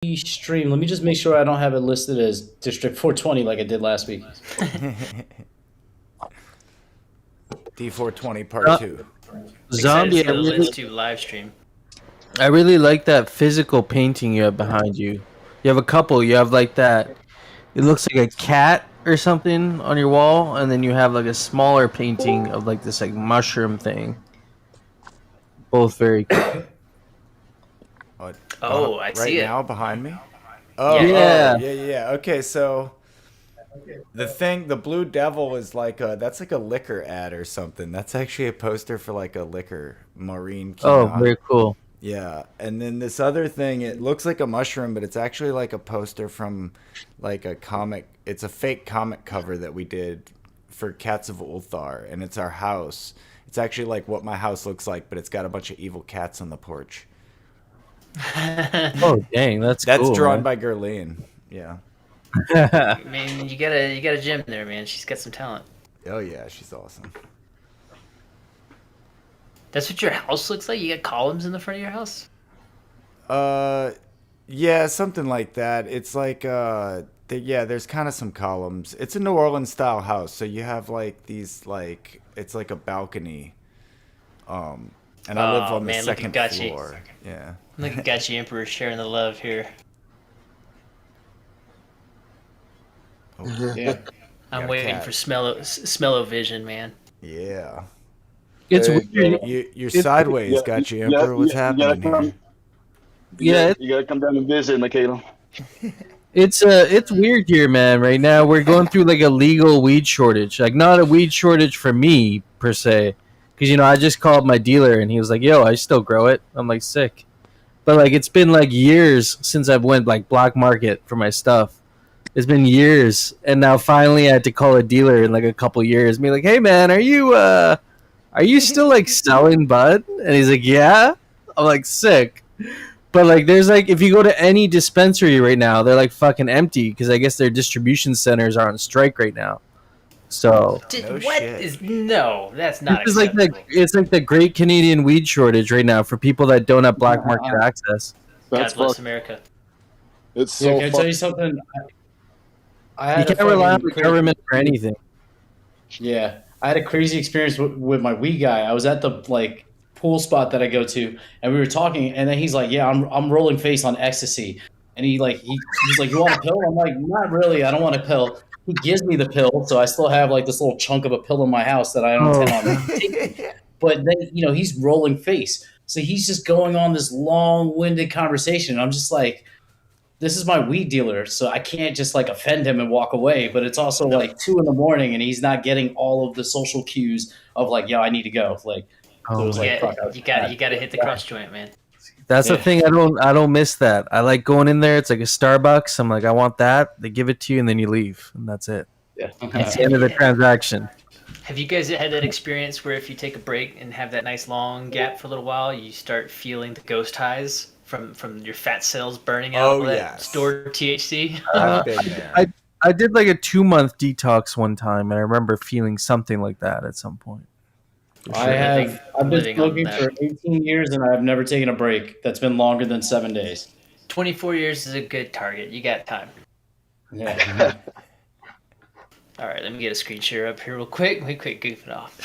stream. Let me just make sure I don't have it listed as District 420 like I did last week. D420 Part 2. Excited to Zombie, see the list to live stream. I really like that physical painting you have behind you. You have a couple. You have like that. It looks like a cat or something on your wall, and then you have like a smaller painting of like this like mushroom thing. Both very cool. Oh, I Right see it. now behind me? Oh, Yeah. yeah. Okay, so the Blue Devil is that's like a liquor ad or something. That's actually a poster for like a liquor, Maureen Oh, Quinoa. very cool. Yeah, and then this other thing, it looks like a mushroom, but it's actually like a poster from like a comic. It's a fake comic cover that we did for Cats of Ulthar, and it's our house. It's actually like what my house looks like, but it's got a bunch of evil cats on the porch. Oh, dang, that's cool, drawn man. by Gerline. Yeah. I mean, you got a gem there, man. She's got some talent. Oh yeah, she's awesome. That's what your house looks like? You got columns in the front of your house? Yeah, something like that. It's like yeah, there's kind of some columns. It's a New Orleans style house, so you have like these it's like a balcony. And I live on the man, look at second Gachi. floor. Yeah. Look at Gachi Emperor sharing the love here. Oh, Yeah. I'm Got a waiting cat. for smell-o-vision, man. yeah. It's Hey, weird. You're sideways, yeah, got you, yeah, Emperor. What's yeah, you gotta happening come. here? Yeah, You gotta come down and visit, Michaela. it's weird here, man. Right now, we're going through like a legal weed shortage. Like, not a weed shortage for me per se, because I just called my dealer and he was like, "Yo, I still grow it." I'm like, sick. But like, it's been like years since I've went like black market for my stuff. It's been years, and now finally I had to call a dealer in like a couple years, and be like, "Hey, man, are you still like selling bud?" And he's like, "Yeah." I'm like, sick. But like, there's like, if you go to any dispensary right now, they're like fucking empty because I guess their distribution centers are on strike right now. So No What shit. is no? That's not this is like acceptable. it's like the Great Canadian Weed Shortage right now for people that don't have black market access. God That's bless fuck. America. It's Yeah, so can I tell you fuck. something? I You had a can't rely on fucking the government for anything. Yeah, I had a crazy experience with my weed guy. I was at the like pool spot that I go to, and we were talking, and then he's like, "Yeah, I'm rolling face on ecstasy," and he's like, "You want a pill?" I'm like, "Not really. I don't want a pill." He gives me the pill, so I still have like this little chunk of a pill in my house that I don't Oh, intend on taking. But then he's rolling face, so he's just going on this long-winded conversation. And I'm just like, this is my weed dealer, so I can't just like offend him and walk away. But it's also like 2 in the morning, and he's not getting all of the social cues of like, "Yo, I need to go." Like, so it oh was my like, Yeah, fuck. I was you got to hit the cross joint, man. That's the Yeah. thing. I don't miss that. I like going in there. It's like a Starbucks. I'm like, I want that. They give it to you, and then you leave, and that's it. Yeah. It's the end of the transaction. Have you guys had that experience where if you take a break and have that nice long gap for a little while, you start feeling the ghost highs from your fat cells burning out Oh, all that yes. stored THC? I've been there. I did like a 2 month detox one time, and I remember feeling something like that at some point. For I sure. have. I've been Living on smoking that. for 18 years, and I've never taken a break that's been longer than 7 days. 24 years is a good target. You got time. Yeah. All right, let me get a screen share up here real quick. We quit goofing off.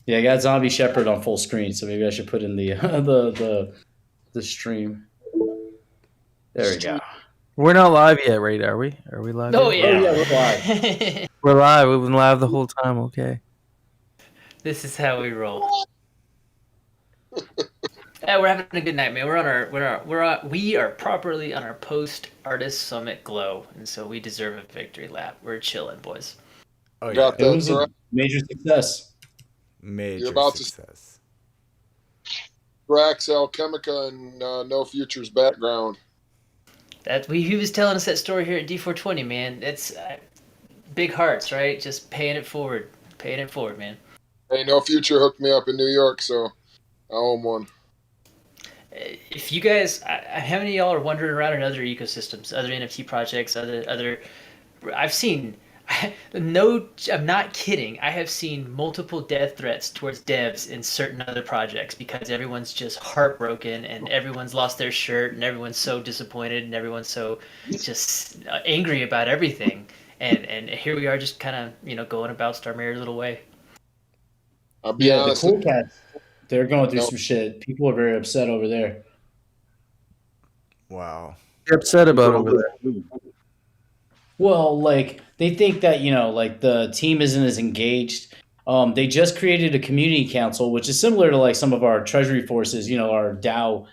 Yeah, I got ZombieShepherd on full screen, so maybe I should put in the the stream. There we go. We're not live yet, right? Are we? Are we live? Oh yet? yeah, we're live. We're live. We've been live the whole time. Okay. This is how we roll. Yeah, we're having a good night, man. We are properly on our post artist summit glow, and so we deserve a victory lap. We're chilling, boys. Oh yeah. Got It that, was a sir. major success. Major You're about to- success. Drax, Alchemica, and No Futures background. That he was telling us that story here at D420, man. It's big hearts, right? Just paying it forward, man. Hey, No Future hooked me up in New York, so I owe him one. If you guys, how many of y'all are wandering around in other ecosystems, other NFT projects, other? I've seen No, I'm not kidding. I have seen multiple death threats towards devs in certain other projects because everyone's just heartbroken and everyone's lost their shirt and everyone's so disappointed and everyone's so just angry about everything. And here we are, just kind of going about our merry little way. I'll be Yeah, the honest. cool cats, they're going through No. some shit. People are very upset over there. Wow. You're upset about over there. Well, like they think that like the team isn't as engaged. They just created a community council, which is similar to like some of our treasury forces, our DAO,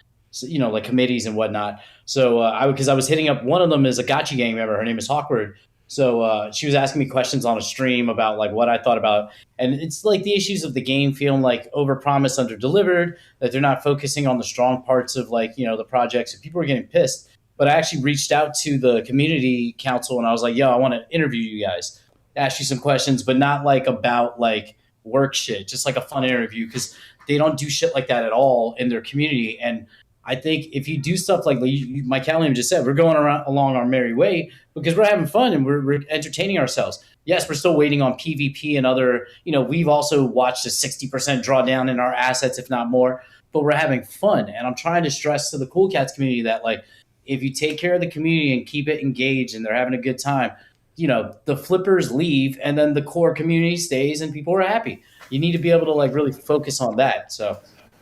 like committees and whatnot. So because I was hitting up one of them is a Gotchi gang member. Her name is Hawkward. So she was asking me questions on a stream about like what I thought about, and it's like the issues of the game feeling like overpromised, underdelivered. That they're not focusing on the strong parts of like the projects. And people are getting pissed. But I actually reached out to the community council and I was like, yo, I want to interview you guys, ask you some questions, but not like about like work shit, just like a fun interview because they don't do shit like that at all in their community. And I think if you do stuff like Mike Calliam just said, we're going along our merry way because we're having fun and we're entertaining ourselves. Yes, we're still waiting on PvP and other, we've also watched a 60% drawdown in our assets, if not more, but we're having fun. And I'm trying to stress to the Cool Cats community that like, if you take care of the community and keep it engaged and they're having a good time, the flippers leave and then the core community stays and people are happy. You need to be able to like really focus on that. So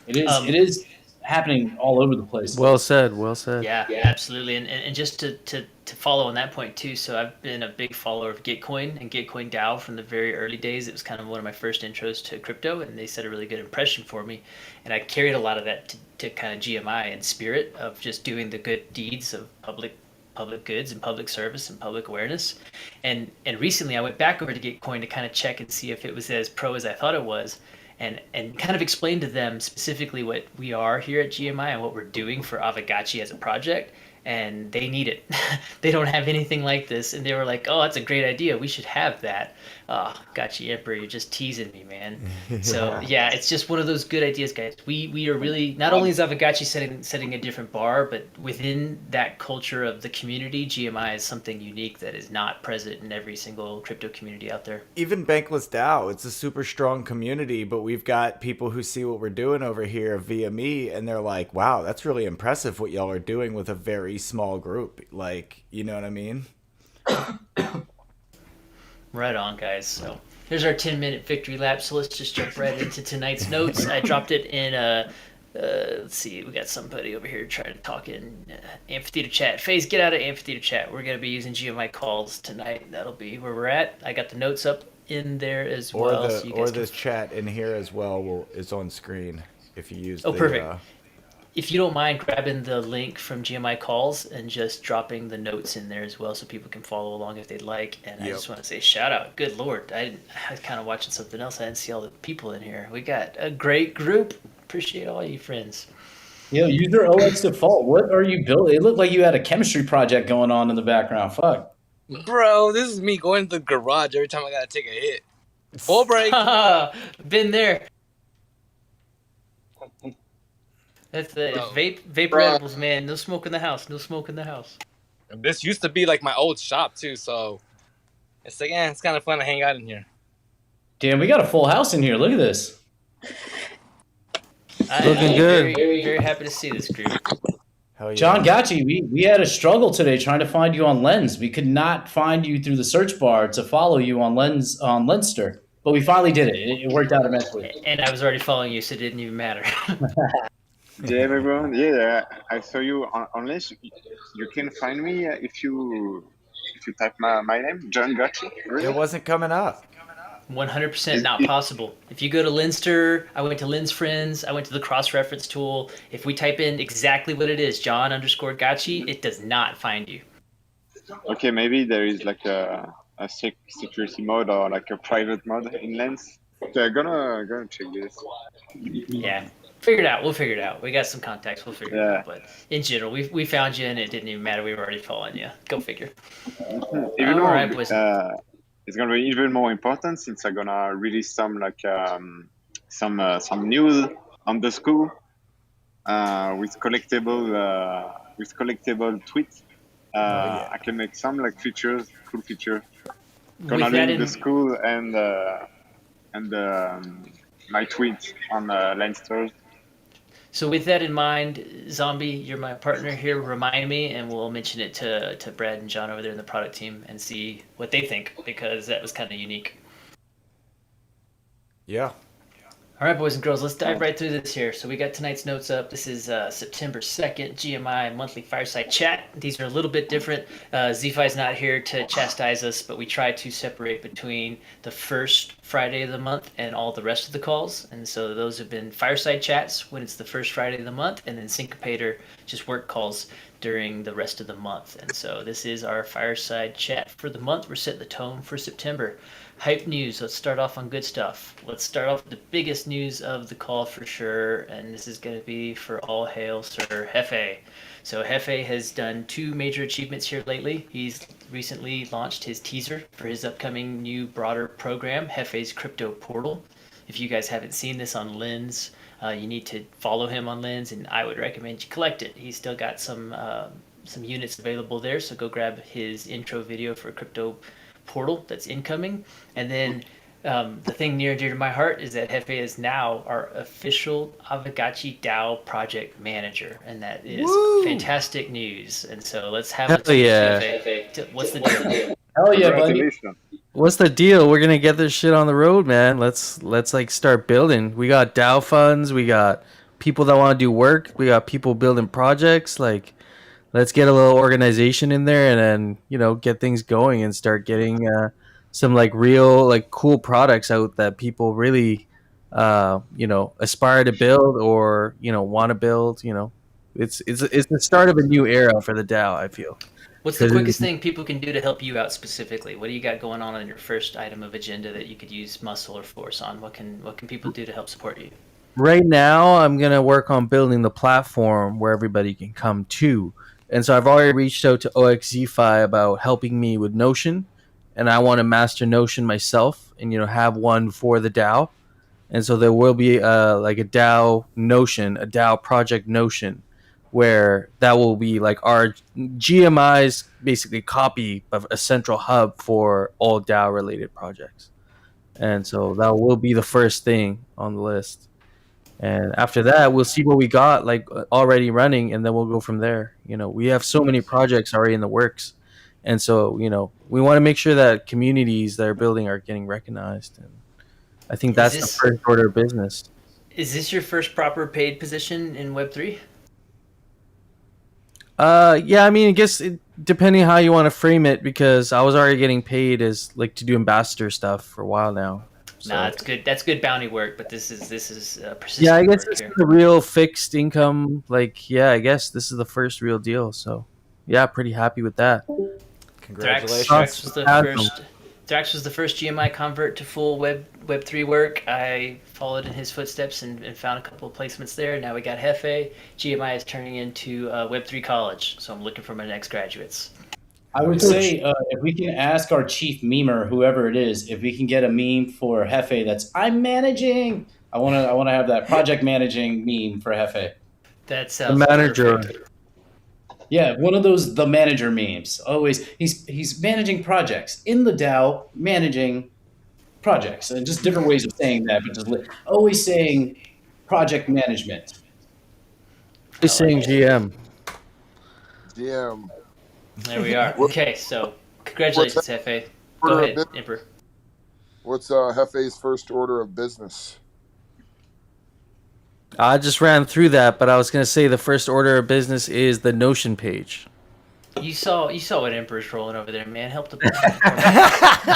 it is happening all over the place. Well said. Well said. Yeah, absolutely. And just to follow on that point too, so I've been a big follower of Gitcoin and Gitcoin DAO from the very early days. It was kind of one of my first intros to crypto, and they set a really good impression for me. And I carried a lot of that to kind of GMI and spirit of just doing the good deeds of public goods and public service and public awareness. And recently I went back over to Gitcoin to kind of check and see if it was as pro as I thought it was. And kind of explain to them specifically what we are here at GMI and what we're doing for Avagachi as a project. And they need it. They don't have anything like this. And they were like, oh, that's a great idea. We should have that. Oh, Gotchi Emperor, you're just teasing me, man. So, yeah, it's just one of those good ideas, guys. We are really, not only is Avagachi setting a different bar, but within that culture of the community, GMI is something unique that is not present in every single crypto community out there. Even Bankless DAO, it's a super strong community, but we've got people who see what we're doing over here via me, and they're like, wow, that's really impressive what y'all are doing with a very small group. Like, you know what I mean? Right on, guys. So here's our 10-minute victory lap. So let's just jump right into tonight's notes. I dropped it in let's see, we got somebody over here trying to talk in Amphitheater chat. FaZe, get out of Amphitheater chat. We're going to be using GMI calls tonight. That'll be where we're at. I got the notes up in there as well. So you guys this chat in here as well is on screen if you use perfect. If you don't mind grabbing the link from GMI calls and just dropping the notes in there as well so people can follow along if they'd like. And I just want to say shout out. Good Lord. I was kind of watching something else. I didn't see all the people in here. We got a great group. Appreciate all you friends. Yo, user OX default. What are you building? It looked like you had a chemistry project going on in the background. Fuck. Bro, this is me going to the garage every time I gotta take a hit. Full break. Been there. That's the vapor edibles, man. No smoke in the house. No smoke in the house. This used to be like my old shop too, so it's like, it's kind of fun to hang out in here. Damn, we got a full house in here. Look at this. Looking good. Very, very happy to see this group. Hell yeah. John Gotchi, we had a struggle today trying to find you on Lens. We could not find you through the search bar to follow you on Lenster, but we finally did it. It worked out immensely. And I was already following you, so it didn't even matter. Yeah, everyone. Yeah, I saw you on Lens. You can find me if you type my name, John Gotchi. Really? It wasn't coming up. 100% not possible. If you go to Lenster, I went to Lens Friends, I went to the cross-reference tool. If we type in exactly what it is, John_Gotchi, it does not find you. Okay, maybe there is like a security mode or like a private mode in Lens. So I'm gonna check this. Yeah. Figure it out. We'll figure it out. We got some contacts. We'll figure it out. But in general, we found you and it didn't even matter. We were already following you. Go figure. Even though, right, boys. it's gonna be even more important since I'm gonna release some news on the school with collectible tweets. I can make some like features, cool features. gonna With that link in the school and my tweets on Leinster's. So with that in mind, Zombie, you're my partner here. Remind me, and we'll mention it to Brad and John over there in the product team and see what they think, because that was kind of unique. Yeah. All right, boys and girls, let's dive right through this here. So we got tonight's notes up. This is September 2nd, GMI monthly fireside chat. These are a little bit different. Z-Fi's not here to chastise us, but we try to separate between the first Friday of the month and all the rest of the calls. And so those have been fireside chats when it's the first Friday of the month, and then Syncopator, just work calls during the rest of the month. And so this is our fireside chat for the month. We're setting the tone for September. Hype news. Let's start off on good stuff. Let's start off with the biggest news of the call for sure, and this is going to be for all hail Sir Hefe. So Hefe has done 2 major achievements here lately. He's recently launched his teaser for his upcoming new broader program, Hefe's Crypto Portal. If you guys haven't seen this on Lens, you need to follow him on Lens, and I would recommend you collect it. He's still got some units available there, so go grab his intro video for Crypto Portal that's incoming. And then the thing near and dear to my heart is that Hefe is now our official Avagachi DAO project manager, and that is fantastic news. And so let's have Hell yeah. Hefe. What's the deal? Hell yeah, buddy. Congratulations. What's the deal? We're gonna get this shit on the road, man. Let's like start building. We got DAO funds. We got people that want to do work. We got people building projects. Like, let's get a little organization in there, and then get things going and start getting some like real like cool products out that people really aspire to build or want to build. It's the start of a new era for the DAO, I feel. What's the quickest thing people can do to help you out specifically? What do you got going on your first item of agenda that you could use muscle or force on? What can people do to help support you? Right now, I'm gonna work on building the platform where everybody can come to. And so I've already reached out to OXZFi about helping me with Notion, and I want to master Notion myself and have one for the DAO. And so there will be like a DAO Notion, a DAO project Notion, where that will be like our GMI's basically copy of a central hub for all DAO related projects. And so that will be the first thing on the list. And after that, we'll see what we got like already running, and then we'll go from there. We have so many projects already in the works, and so we want to make sure that communities that are building are getting recognized. And I think that's the first order of business. Is this your first proper paid position in Web3? Yeah, I mean, I guess depending how you want to frame it, because I was already getting paid as like to do ambassador stuff for a while now. So. Nah, that's good. That's good bounty work, but this is persistent. Yeah, I guess work this here. is a real fixed income. Like, yeah, I guess this is the first real deal. So, yeah, pretty happy with that. Congratulations. Thrax was the first GMI convert to full Web3 work. I followed in his footsteps and found a couple of placements there. Now we got Hefe. GMI is turning into Web3 college, so I'm looking for my next graduates. I would say if we can ask our chief memer, whoever it is, if we can get a meme for Hefe that's "I'm managing." I want to have that project managing meme for Hefe. That sounds The manager. perfect. Yeah, one of those the manager memes. Always he's managing projects in the DAO, managing projects, and just different ways of saying that, but just always saying project management. Just saying GM. DM. There we are. Okay, so congratulations, Hefe. Go ahead, Emperor. What's Hefe's first order of business? I just ran through that, but I was going to say the first order of business is the Notion page. You saw what Emperor's rolling over there, man. Help the.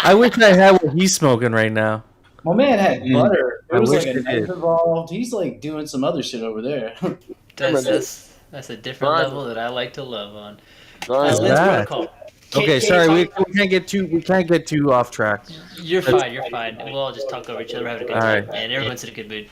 I wish I had what he's smoking right now. My man had butter. I There was wish like a it knife did. involved. He's like doing some other shit over there. That's a different Fine. level that I like to love on. Nice. Let's that? protocol. Okay, sorry, we can't get too off track. You're fine. You're fine. We'll all just talk over each other, having a good All time, right. and everyone's in a good mood.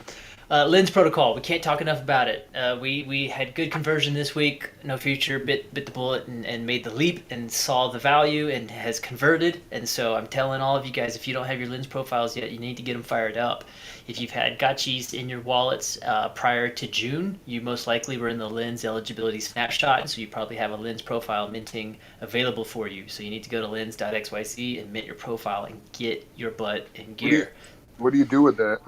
Lens protocol. We can't talk enough about it. We had good conversion this week. No Future bit the bullet and made the leap and saw the value and has converted. And so I'm telling all of you guys, if you don't have your lens profiles yet, you need to get them fired up. If you've had gotchis in your wallets prior to June, you most likely were in the lens eligibility snapshot, so you probably have a lens profile minting available for you. So you need to go to lens.xyz and mint your profile and get your butt in gear. What do you do with that?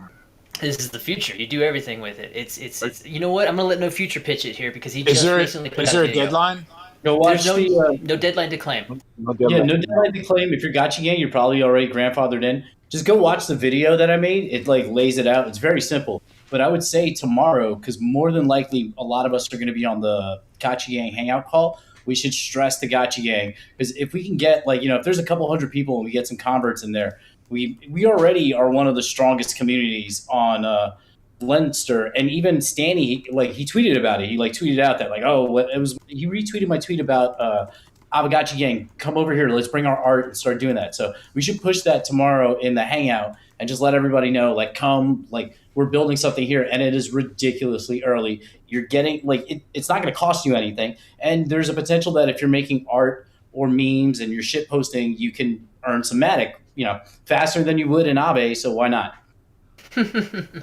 This is the future. You do everything with it. It's you know what? I'm gonna let No Future pitch it here because he just recently put out a video. Deadline? Go watch There's no deadline to claim. no deadline to claim. If you're Gotchi Gang, you're probably already grandfathered in. Just go watch the video that I made. It like lays it out. It's very simple. But I would say tomorrow, because more than likely a lot of us are going to be on the Gotchi Gang hangout call, we should stress the Gotchi Gang. Because if we can get if there's a couple hundred people and we get some converts in there, we already are one of the strongest communities on Lenster. And even Stanny, he tweeted about it. He tweeted out that he retweeted my tweet about Avagachi Gang, come over here, let's bring our art and start doing that. So we should push that tomorrow in the hangout and just let everybody know, come, we're building something here, and it is ridiculously early. You're getting, it's not going to cost you anything, and there's a potential that if you're making art or memes and you're shit posting, you can earn some Matic, faster than you would in Aave, so why not?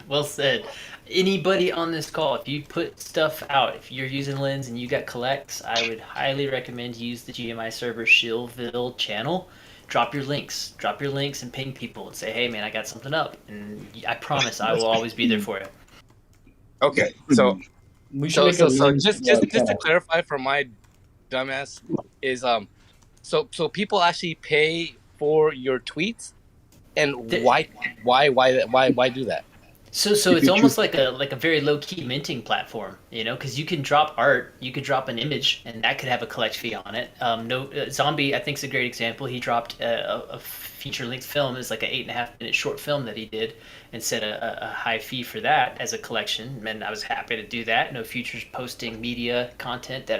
Well said. Anybody on this call, if you put stuff out, if you're using Lens and you got collects, I would highly recommend you use the GMI server Shillville channel. Drop your links and ping people and say, hey man, I got something up, and I promise I will always be there for you. Okay, so just to clarify for my dumbass is so people actually pay for your tweets, and why do that? So it's almost like a very low key minting platform, because you can drop art, you could drop an image, and that could have a collect fee on it. Zombie, I think, is a great example. He dropped a feature length film. It's like an 8.5-minute short film that he did, and set a high fee for that as a collection. And I was happy to do that. No Future's posting media content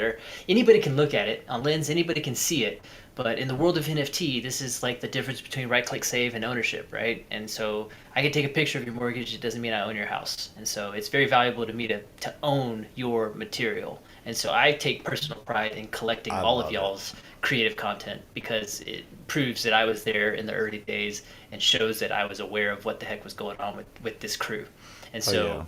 anybody can look at it on Lens, anybody can see it. But in the world of NFT, this is like the difference between right-click save and ownership, right? And so I can take a picture of your mortgage. It doesn't mean I own your house. And so it's very valuable to me to own your material. And so I take personal pride in collecting all of y'all's creative content, because it proves that I was there in the early days and shows that I was aware of what the heck was going on with this crew. And so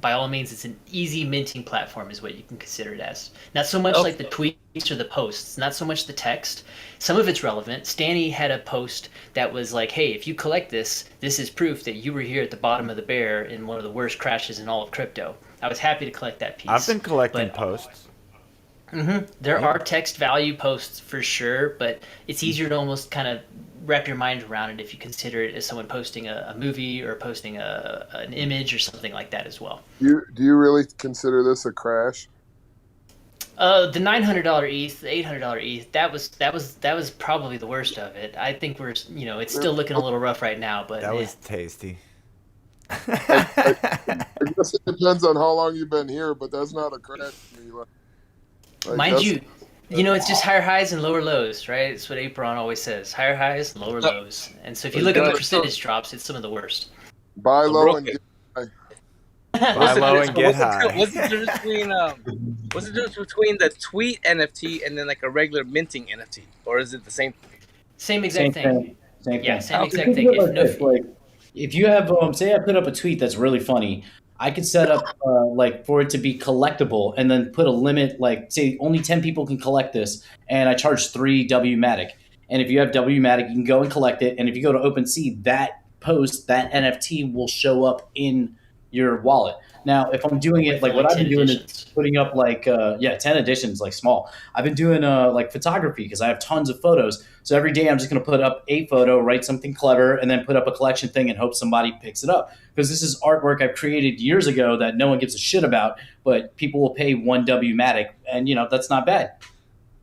by all means, it's an easy minting platform is what you can consider it as. Not so much like the tweets or the posts, not so much the text. Some of it's relevant. Stanny had a post that was like, hey, if you collect this is proof that you were here at the bottom of the bear in one of the worst crashes in all of crypto. I was happy to collect that piece. I've been collecting posts. There are text value posts for sure, but it's easier to almost kind of wrap your mind around it if you consider it as someone posting a movie or posting an image or something like that as well. Do you really consider this a crash? The $900 ETH, the $800 ETH, that was probably the worst of it. I think we're it's still looking a little rough right now, but that was tasty. I guess it depends on how long you've been here, but that's not a crash to me. Mind you, it's just higher highs and lower lows, right? It's what Apron always says: higher highs, lower lows. And so if you look at the percentage drops, it's some of the worst. Buy low and get high. Buy low and get high. What's the difference between the tweet NFT and then like a regular minting NFT, or is it the same thing? Same exact thing. Same exact thing. thing. If you have, say I put up a tweet that's really funny, I could set up for it to be collectible and then put a limit, say only 10 people can collect this, and I charge 3 WMatic. And if you have WMatic, you can go and collect it. And if you go to OpenSea, that post, that NFT will show up in your wallet. Now, if I'm doing it what I've been doing is putting up 10 editions, small. I've been doing photography because I have tons of photos. So every day I'm just going to put up a photo, write something clever, and then put up a collection thing and hope somebody picks it up. Because this is artwork I've created years ago that no one gives a shit about, but people will pay 1 WMatic, and that's not bad.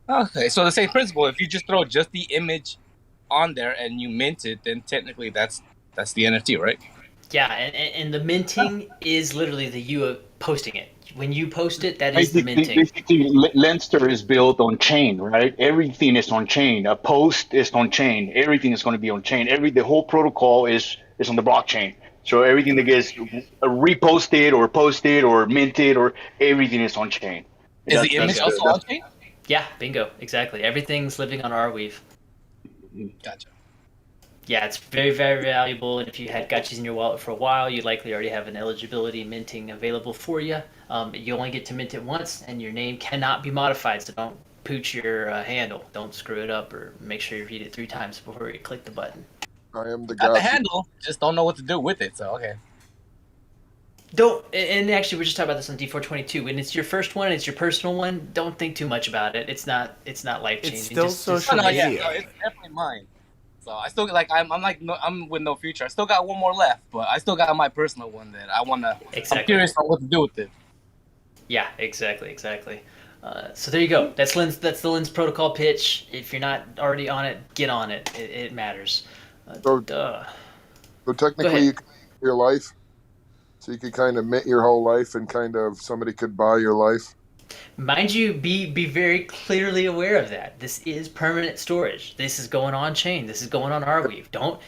Okay, so the same principle. If you just throw just the image on there and you mint it, then technically that's the NFT, right? Yeah, and the minting is literally you posting it. When you post it, that is the minting. Basically, Lenster is built on chain, right? Everything is on chain. A post is on chain. Everything is going to be on chain. The whole protocol is on the blockchain. So everything that gets reposted or posted or minted or everything is on chain. Is the image also on chain? Yeah, bingo, exactly. Everything's living on Arweave. Gotcha. Yeah, it's very, very valuable. And if you had gotchis in your wallet for a while, you likely already have an eligibility minting available for you. You only get to mint it once, and your name cannot be modified. So don't pooch your handle. Don't screw it up, or make sure you read it 3 times before you click the button. I am the Got the guy. handle, just don't know what to do with it. So okay. Don't. And actually, we're just talking about this on D422. When it's your first one, it's your personal one. Don't think too much about it. It's not life changing. It's still social Oh, no, yeah, media. no, it's definitely mine. So I still like I'm with no future. I still got one more left, but I still got my personal one that I wanna. Exactly. I'm curious on what to do with it. Yeah, exactly. So there you go. That's the Lens protocol pitch. If you're not already on it, get on it. It matters. So technically, ahead. you could your life. So you could kind of mint your whole life, and kind of somebody could buy your life. Mind you, be very clearly aware of that. This is permanent storage. This is going on chain. This is going on Arweave.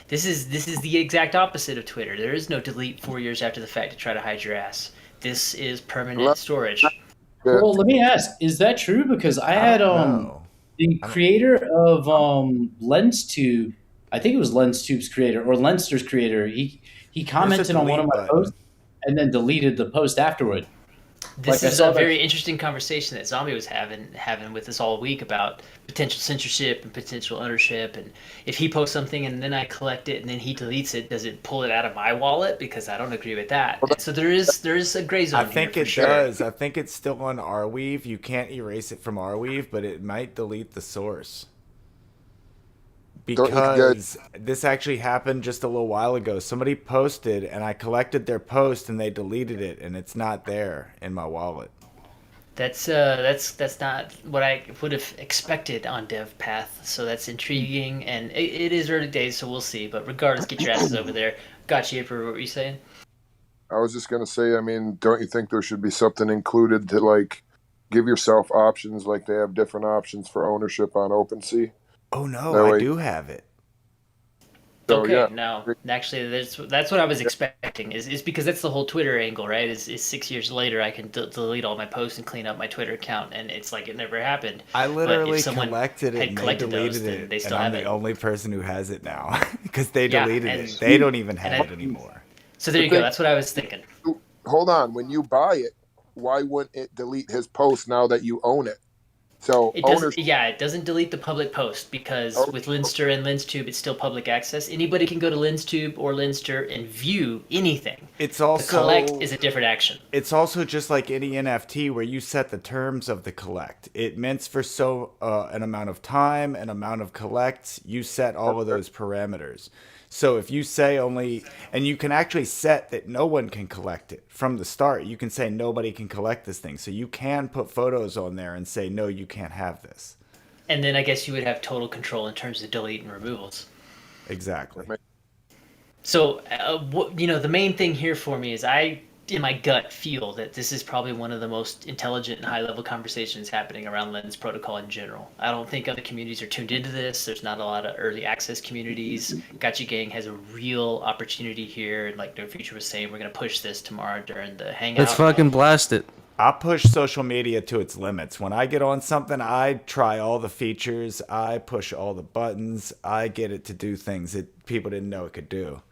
This is the exact opposite of Twitter. There is no delete 4 years after the fact to try to hide your ass. This is permanent storage. Yeah. Well, let me ask: is that true? Because I had No. the creator of LensTube. I think it was LensTube's creator or Lenster's creator. He commented on one of my delete posts and then deleted the post afterward. This Like, I is saw a that- very interesting conversation that Zombie was having with us all week about potential censorship and potential ownership. And if he posts something and then I collect it and then he deletes it, does it pull it out of my wallet? Because I don't agree with that. And so there is a gray zone. I think here it for sure. does. I think it's still on Arweave. You can't erase it from Arweave, but it might delete the source. Don't you Because this actually happened just a little while ago. Somebody posted, and I collected their post, and they deleted it, and it's not there in my wallet. That's not what I would have expected on DevPath. So that's intriguing, and it is early days, so we'll see. But regardless, get your asses over there. Gotcha, April. What were you saying? I was just gonna say, I mean, don't you think there should be something included to like give yourself options, like they have different options for ownership on OpenSea? Oh, no, That I way- do have it. So, Okay, yeah. no, actually, that's what I was expecting. Is because that's the whole Twitter angle, right? Is 6 years later I can delete all my posts and clean up my Twitter account, and it's like it never happened. I literally someone collected it had and they collected those, deleted then it, they and still I'm have the it. only person who has it now because they Yeah, deleted and- it. They don't even and have I- it anymore. So there you go. That's what I was thinking. Hold on, when you buy it, why wouldn't it delete his post now that you own it? So It owners, doesn't. Yeah, it doesn't delete the public post because Oh. with Lenster and LensTube, it's still public access. Anybody can go to LensTube or Lenster and view anything. It's The also collect is a different action. It's also just like any NFT where you set the terms of the collect. It mints for an amount of time, an amount of collects. You set all of those parameters. So if you say only, and you can actually set that no one can collect it from the start. You can say nobody can collect this thing. So you can put photos on there and say, no, you can't have this. And then I guess you would have total control in terms of delete and removals. Exactly. So, the main thing here for me is I, in my gut, feel that this is probably one of the most intelligent and high-level conversations happening around Lens protocol in general. I don't think other communities are tuned into this. There's not a lot of early access communities. Gotcha Gang has a real opportunity here. And like No Future was saying, we're going to push this tomorrow during the hangout. Let's fucking blast it. I push social media to its limits. When I get on something, I try all the features. I push all the buttons. I get it to do things that people didn't know it could do.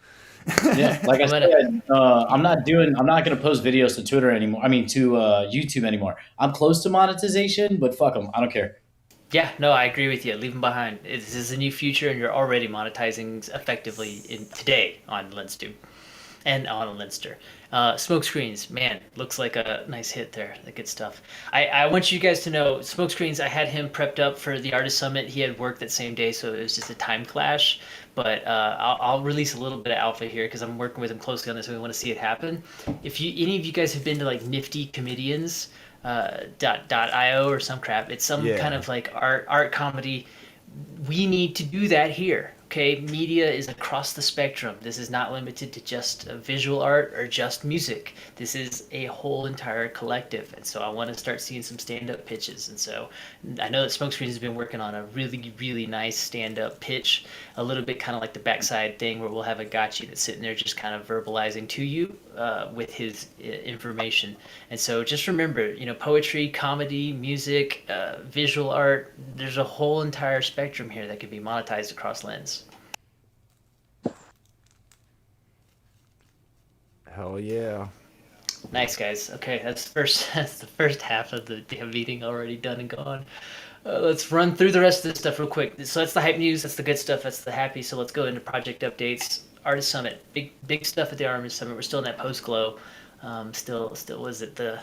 Yeah, like I said, I'm not going to post videos to Twitter anymore. I mean, to YouTube anymore. I'm close to monetization, but fuck them. I don't care. Yeah, no, I agree with you. Leave them behind. This is a new future, and you're already monetizing effectively today on LensTube and on Lenster. Smoke screens, man, looks like a nice hit there. The good stuff. I want you guys to know, smoke screens, I had him prepped up for the Artist Summit. He had work that same day, so it was just a time clash. But I'll release a little bit of alpha here because I'm working with him closely on this and we want to see it happen. If any of you guys have been to like Nifty Comedians, .io or some crap, it's some kind of like art comedy. We need to do that here. Okay, media is across the spectrum. This is not limited to just visual art or just music. This is a whole entire collective. And so I want to start seeing some stand-up pitches. And so I know that Smokescreen has been working on a really, really nice stand-up pitch, a little bit kind of like the backside thing where we'll have Avagachi that's sitting there just kind of verbalizing to you with his information. And so just remember, you know, poetry, comedy, music, visual art, there's a whole entire spectrum here that can be monetized across Lens. Hell yeah. Nice, guys. Okay, that's the first half of the damn meeting already done and gone. Let's run through the rest of this stuff real quick. So that's the hype news. That's the good stuff. That's the happy. So let's go into project updates. Artist Summit. Big stuff at the Artist Summit. We're still in that post glow. Still was it the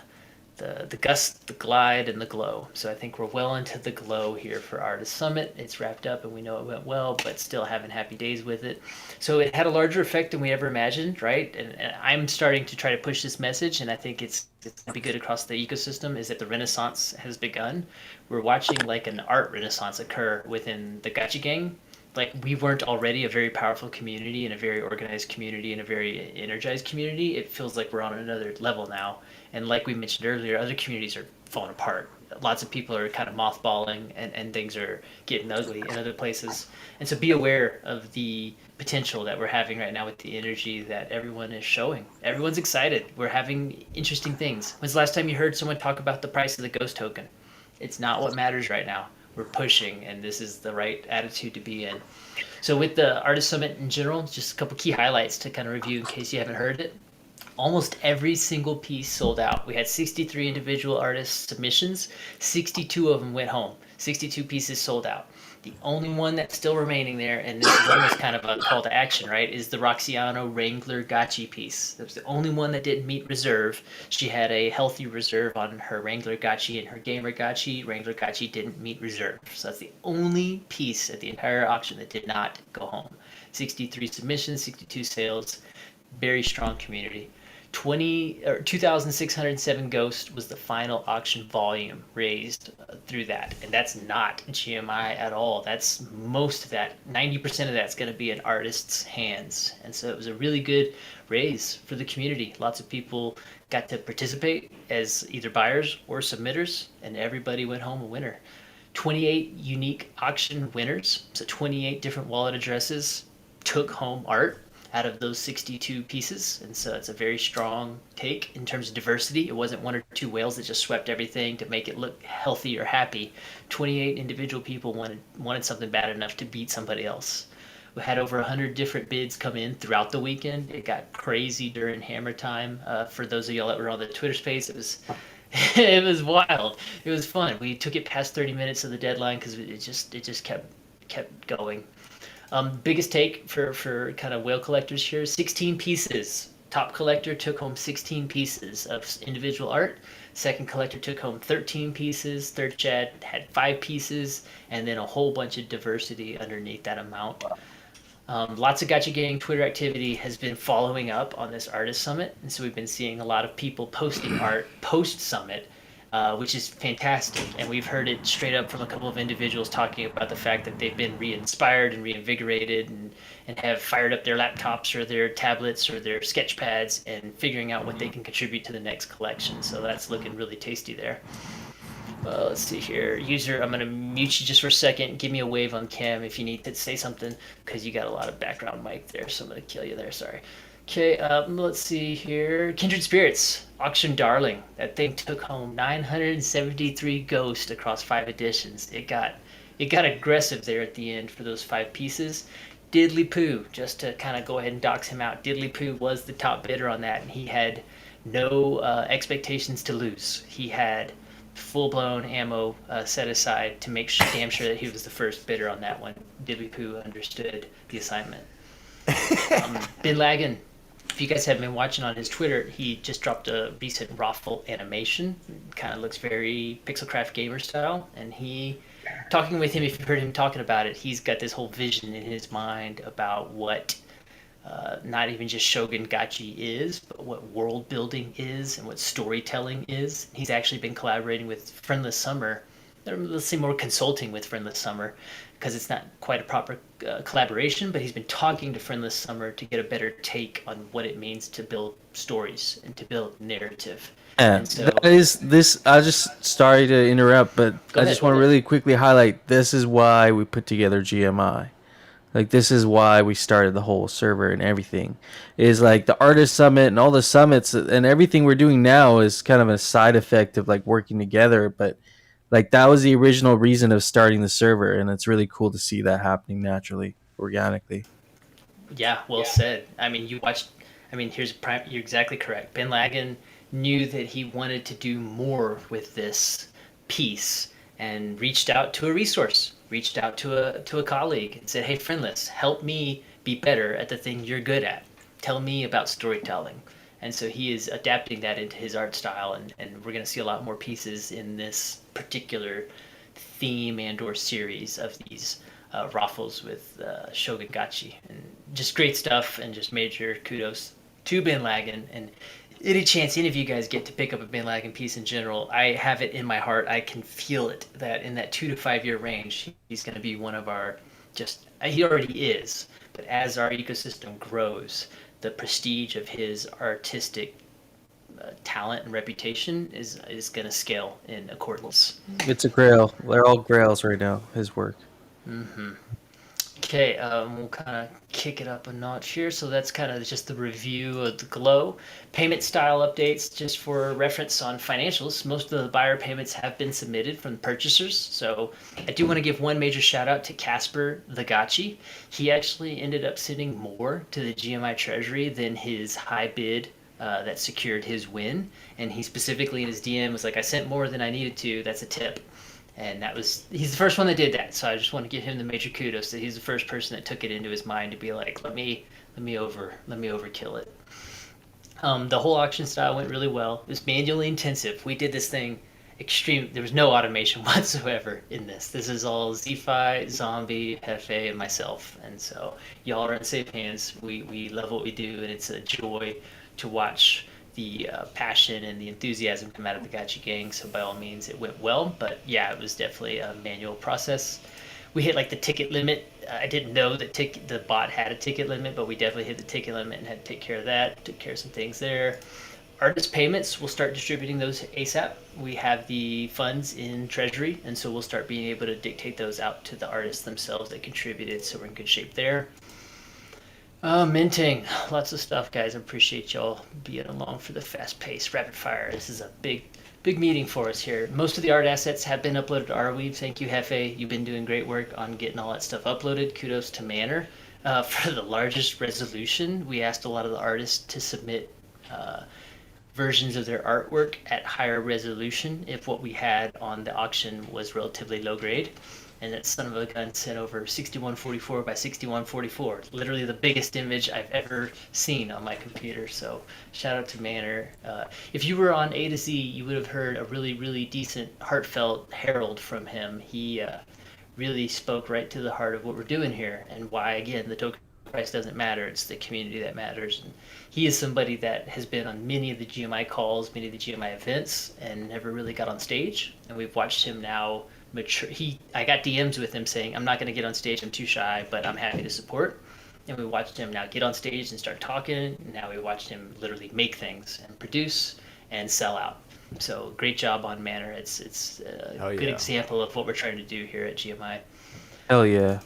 gust, the glide, and the glow. So I think we're well into the glow here for Artist Summit. It's wrapped up and we know it went well, but still having happy days with it. So it had a larger effect than we ever imagined, right? And I'm starting to try to push this message, and I think it's going to be good across the ecosystem, is that the Renaissance has begun. We're watching like an art renaissance occur within the Gachi gang. Like, we weren't already a very powerful community and a very organized community and a very energized community. It feels like we're on another level now. And like we mentioned earlier, other communities are falling apart. Lots of people are kind of mothballing, and things are getting ugly in other places. And so be aware of the potential that we're having right now with the energy that everyone is showing. Everyone's excited. We're having interesting things. When's the last time you heard someone talk about the price of the ghost token? It's not what matters right now. We're pushing, and this is the right attitude to be in. So with the Artist Summit in general, just a couple key highlights to kind of review in case you haven't heard it. Almost every single piece sold out. We had 63 individual artist submissions. 62 of them went home. 62 pieces sold out. The only one that's still remaining there, and this one was kind of a call to action, right, is the Roxiano Wrangler Gachi piece. That was the only one that didn't meet reserve. She had a healthy reserve on her Wrangler Gachi and her Gamer Gachi. Wrangler Gachi didn't meet reserve. So that's the only piece at the entire auction that did not go home. 63 submissions, 62 sales. Very strong community. 2,607 Ghost was the final auction volume raised through that, and that's not GMI at all. That's most of that. 90% of that's going to be in artists' hands, and so it was a really good raise for the community. Lots of people got to participate as either buyers or submitters, and everybody went home a winner. 28 unique auction winners, so 28 different wallet addresses took home art out of those 62 pieces, and so it's a very strong take in terms of diversity. It wasn't one or two whales that just swept everything to make it look healthy or happy. 28 individual people wanted something bad enough to beat somebody else. We had over 100 different bids come in throughout the weekend. It got crazy during Hammer Time. For those of y'all that were on the Twitter space, it was it was wild. It was fun. We took it past 30 minutes of the deadline because it just kept going. Biggest take for kind of whale collectors here, 16 pieces. Top collector took home 16 pieces of individual art. Second collector took home 13 pieces. Third Chad had 5 pieces, and then a whole bunch of diversity underneath that amount. Lots of Gacha Gang Twitter activity has been following up on this Artist Summit, and so we've been seeing a lot of people posting art post-summit, which is fantastic. And we've heard it straight up from a couple of individuals talking about the fact that they've been re-inspired and reinvigorated and have fired up their laptops or their tablets or their sketch pads and figuring out what they can contribute to the next collection. So that's looking really tasty there. Let's see here. User, I'm going to mute you just for a second. Give me a wave on cam if you need to say something, because you got a lot of background mic there, so I'm going to kill you there. Sorry. Okay, let's see here. Kindred Spirits, Auction Darling. That thing took home 973 Ghost across 5 editions. It got aggressive there at the end for those 5 pieces. Diddly Poo, just to kind of go ahead and dox him out, Diddly Poo was the top bidder on that, and he had no expectations to lose. He had full-blown ammo set aside to make damn sure that he was the first bidder on that one. Diddly Poo understood the assignment. Bin Lagan, if you guys haven't been watching on his Twitter, he just dropped a recent raffle animation. Kind of looks very Pixelcraft gamer style, and talking with him, if you've heard him talking about it, he's got this whole vision in his mind about what not even just Shogun Gachi is, but what world building is and what storytelling is. He's actually been collaborating with Friendless Summer let's say more consulting with Friendless Summer, because it's not quite a proper collaboration, but he's been talking to Friendless Summer to get a better take on what it means to build stories and to build narrative. Yeah, And so that is this. I just sorry to interrupt, but I just want to really quickly highlight this is why we put together GMI. Like this is why we started the whole server and everything. Is like the artist summit and all the summits and everything we're doing now is kind of a side effect of like working together, but like that was the original reason of starting the server, and it's really cool to see that happening naturally, organically. Yeah, well said. I mean, you watched. I mean, here's prime. You're exactly correct. Ben Lagan knew that he wanted to do more with this piece and reached out to a resource, reached out to a colleague, and said, "Hey, Friendless, help me be better at the thing you're good at. Tell me about storytelling." And so he is adapting that into his art style, and we're going to see a lot more pieces in this particular theme and/or series of these raffles with Avagachi, and just great stuff, and just major kudos to Ben Lagan. And any chance any of you guys get to pick up a Ben Lagan piece in general, I have it in my heart. I can feel it that in that 2 to 5 year range, he's going to be one of our he already is, but as our ecosystem grows, the prestige of his artistic talent and reputation is going to scale in accordance. It's a grail. They're all grails right now. His work. Mm-hmm. Okay, we'll kind of kick it up a notch here. So that's kind of just the review of the Glow. Payment style updates, just for reference on financials. Most of the buyer payments have been submitted from the purchasers. So I do want to give one major shout out to Casper Avagachi. He actually ended up sending more to the GMI Treasury than his high bid that secured his win. And he specifically in his DM was like, I sent more than I needed to. That's a tip. And he's the first one that did that. So I just want to give him the major kudos that he's the first person that took it into his mind to be like, let me overkill it. The whole auction style went really well. It was manually intensive. We did this thing extreme. There was no automation whatsoever in this. This is all ZFi, Zombie, Hefe, and myself. And so y'all are in safe hands. We love what we do, and it's a joy to watch the passion and the enthusiasm come out of the Gachi gang. So by all means, it went well. But yeah, it was definitely a manual process. We hit like the ticket limit. I didn't know that the bot had a ticket limit, but we definitely hit the ticket limit and had to take care of that. Took care of some things there. Artist payments, we'll start distributing those ASAP. We have the funds in Treasury, and so we'll start being able to dictate those out to the artists themselves that contributed. So we're in good shape there. Minting, lots of stuff, guys. I appreciate y'all being along for the fast pace, rapid fire. This is a big meeting for us here. Most of the art assets have been uploaded to Arweave. Thank you, Hefe. You've been doing great work on getting all that stuff uploaded. Kudos to Manor. For the largest resolution, we asked a lot of the artists to submit versions of their artwork at higher resolution if what we had on the auction was relatively low grade. And that son of a gun sent over 6144 by 6144. Literally the biggest image I've ever seen on my computer. So shout out to Manor. If you were on A to Z, you would have heard a really, really decent, heartfelt herald from him. He really spoke right to the heart of what we're doing here and why, again, the token price doesn't matter. It's the community that matters. And he is somebody that has been on many of the GMI calls, many of the GMI events, and never really got on stage. And we've watched him now mature. I got DMs with him saying, I'm not going to get on stage, I'm too shy, but I'm happy to support. And we watched him now get on stage and start talking. And now we watched him literally make things and produce and sell out. So great job on Manor. It's a good example of what we're trying to do here at GMI. Hell yeah.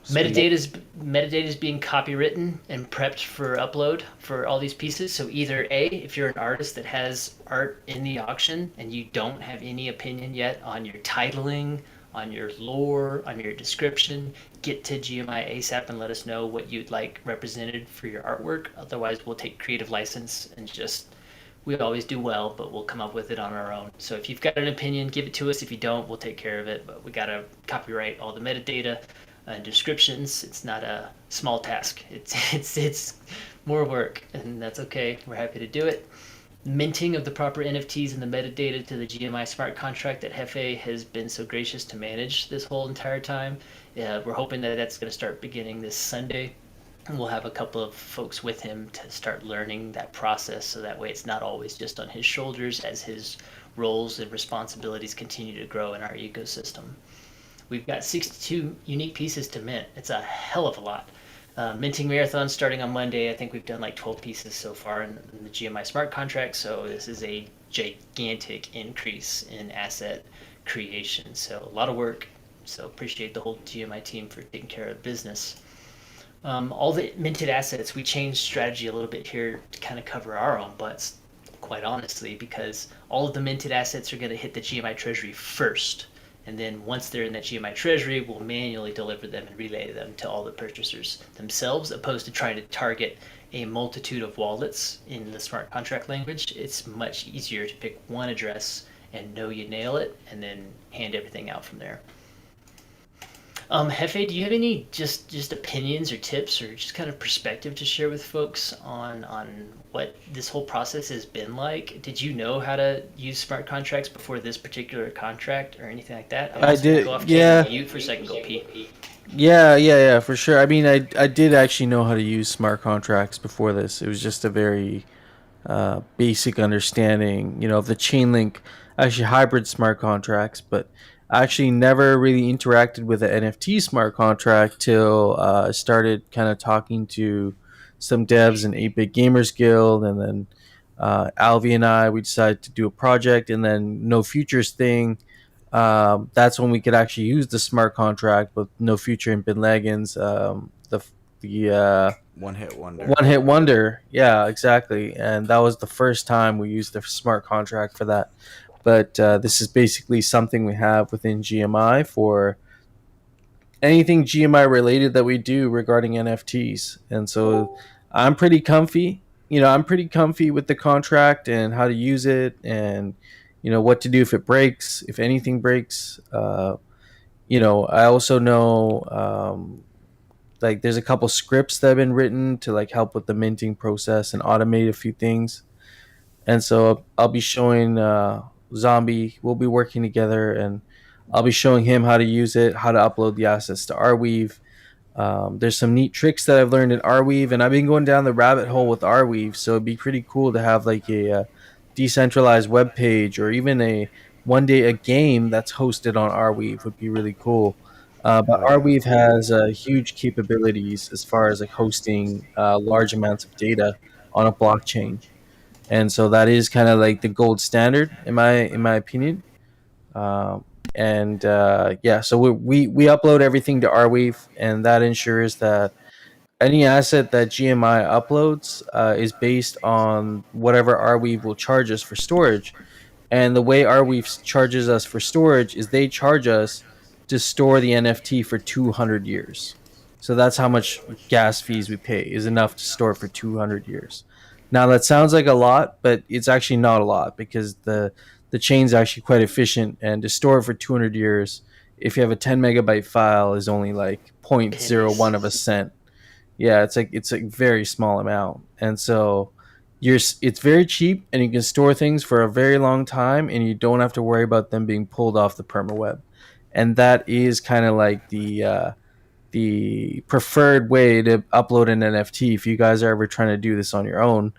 Metadata is being copywritten and prepped for upload for all these pieces. So either A, if you're an artist that has art in the auction and you don't have any opinion yet on your titling, on your lore, on your description, get to GMI ASAP and let us know what you'd like represented for your artwork. Otherwise, we'll take creative license and we always do well, but we'll come up with it on our own. So if you've got an opinion, give it to us. If you don't, we'll take care of it. But we got to copyright all the metadata and descriptions. It's not a small task. It's more work, and that's okay. We're happy to do it. Minting of the proper NFTs and the metadata to the GMI smart contract that Hefe has been so gracious to manage this whole entire time. We're hoping that that's going to start beginning this Sunday. And we'll have a couple of folks with him to start learning that process, so that way it's not always just on his shoulders as his roles and responsibilities continue to grow in our ecosystem. We've got 62 unique pieces to mint. It's a hell of a lot. Minting marathon starting on Monday. I think we've done like 12 pieces so far in the GMI smart contract. So this is a gigantic increase in asset creation. So a lot of work. So appreciate the whole GMI team for taking care of business. All the minted assets, we changed strategy a little bit here to kind of cover our own butts, quite honestly, because all of the minted assets are going to hit the GMI treasury first. And then once they're in that GMI treasury, we'll manually deliver them and relay them to all the purchasers themselves, opposed to trying to target a multitude of wallets in the smart contract language. It's much easier to pick one address and know you nail it, and then hand everything out from there. Hefe, do you have any just opinions or tips or just kind of perspective to share with folks on what this whole process has been like? Did you know how to use smart contracts before this particular contract or anything like that? I did, yeah. Mute for a second, go pee. Yeah, for sure. I mean, I did actually know how to use smart contracts before this. It was just a very basic understanding, of the chain link, actually hybrid smart contracts, but I actually never really interacted with an NFT smart contract till I started kind of talking to some devs in 8-Bit Gamers Guild, and then Alvi and we decided to do a project, and then No Futures thing. That's when we could actually use the smart contract with No Future and Bin Legends. The One hit wonder. One hit wonder. Yeah, exactly. And that was the first time we used the smart contract for that. But this is basically something we have within GMI for anything GMI related that we do regarding NFTs. And so I'm pretty comfy. I'm pretty comfy with the contract and how to use it, and what to do if it breaks, if anything breaks. I also know like there's a couple scripts that have been written to like help with the minting process and automate a few things. And so I'll be showing Zombie. We'll be working together, and I'll be showing him how to use it, how to upload the assets to Arweave. There's some neat tricks that I've learned in Arweave, and I've been going down the rabbit hole with Arweave. So it'd be pretty cool to have like a decentralized web page, or even one day a game that's hosted on Arweave would be really cool. But Arweave has huge capabilities as far as like hosting large amounts of data on a blockchain, and so that is kind of like the gold standard in my opinion. So we upload everything to Arweave, and that ensures that any asset that GMI uploads is based on whatever Arweave will charge us for storage. And the way Arweave charges us for storage is they charge us to store the NFT for 200 years. So that's how much gas fees we pay, is enough to store for 200 years. Now that sounds like a lot, but it's actually not a lot, because the chain's actually quite efficient, and to store it for 200 years, if you have a 10 megabyte file, is only like 0.01 of a cent. Yeah, it's a very small amount. And so it's very cheap, and you can store things for a very long time, and you don't have to worry about them being pulled off the permaweb. And that is kind of like the preferred way to upload an NFT if you guys are ever trying to do this on your own.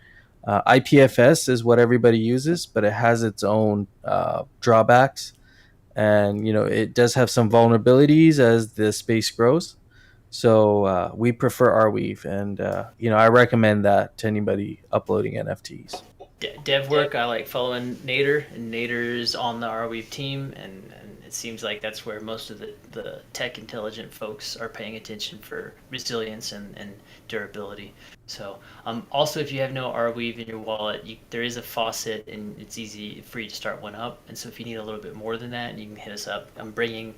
IPFS is what everybody uses, but it has its own drawbacks, and it does have some vulnerabilities as the space grows. So we prefer Arweave, and I recommend that to anybody uploading NFTs. Dev work, I like following Nader, and Nader's on the Arweave team, and it seems like that's where most of the tech intelligent folks are paying attention for resilience and durability. So also, if you have no Arweave in your wallet, there is a faucet, and it's easy for you to start one up. And so if you need a little bit more than that, you can hit us up. I'm bringing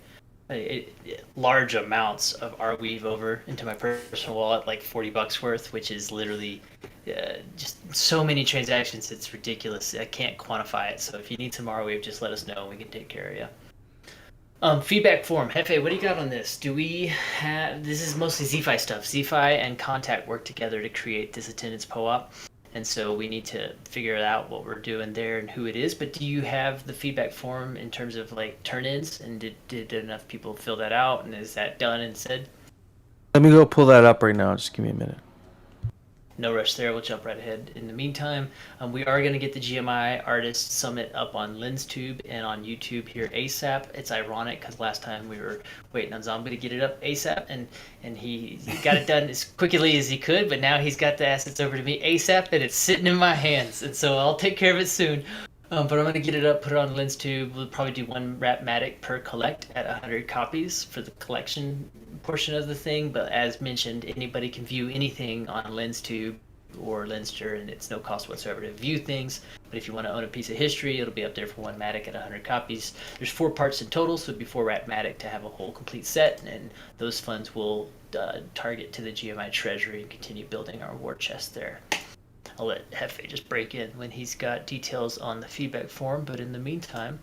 large amounts of Arweave over into my personal wallet, like $40 worth, which is literally just so many transactions. It's ridiculous. I can't quantify it. So if you need some Arweave, just let us know and we can take care of you. Feedback form. Hefe, what do you got on this? This is mostly ZFi stuff. ZFi and Contact work together to create this attendance POAP. And so we need to figure out what we're doing there and who it is. But do you have the feedback form in terms of like turn-ins? And did enough people fill that out? And is that done and said? Let me go pull that up right now. Just give me a minute. no rush there. We'll jump right ahead. In the meantime, we are going to get the GMI Artists Summit up on LensTube and on YouTube here ASAP. It's ironic because last time we were waiting on Zombie to get it up ASAP, and he got it done as quickly as he could, but now he's got the assets over to me ASAP, and it's sitting in my hands, and so I'll take care of it soon. But I'm going to get it up, put it on LensTube. We'll probably do one Rapmatic per collect at 100 copies for the collection portion of the thing. But as mentioned, anybody can view anything on LensTube or Lenster, and it's no cost whatsoever to view things. But if you want to own a piece of history, it'll be up there for one Matic at 100 copies. There's 4 parts in total, so it'd be 4 Rapmatic to have a whole complete set, and those funds will target to the GMI Treasury and continue building our war chest there. I'll let Hefe just break in when he's got details on the feedback form, but in the meantime,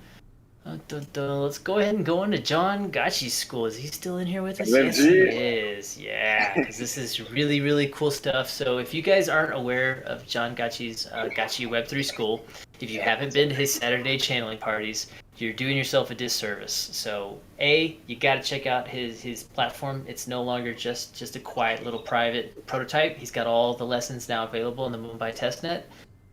let's go ahead and go into John Gotchi's school. Is he still in here with us? Yes, he is. Yeah, because this is really, really cool stuff. So if you guys aren't aware of John Gotchi's Gotchi Web3 school, if you haven't been to his Saturday channeling parties, you're doing yourself a disservice. So you got to check out his platform. It's no longer just a quiet little private prototype. He's got all the lessons now available in the Mumbai testnet,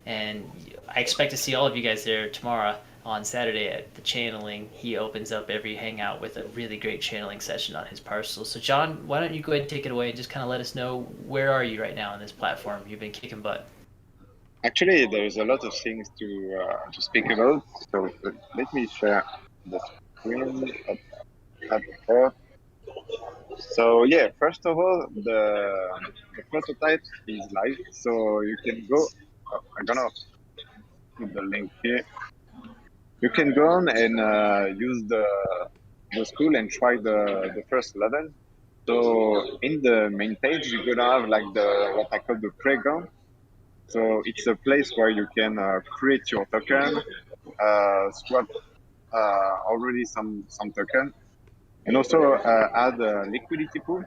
and I expect to see all of you guys there tomorrow on Saturday at the channeling. He opens up every hangout with a really great channeling session on his parcel. So John, why don't you go ahead and take it away and just kind of let us know, where are you right now on this platform? You've been kicking butt. Actually, there's a lot of things to speak about. So let me share the screen up here. So yeah, first of all, the prototype is live, so you can go. I'm gonna put the link here. You can go on and use the school and try the first level. So in the main page, you're gonna have like what I call the playground. So it's a place where you can create your token, swap already some token, and also add a liquidity pool.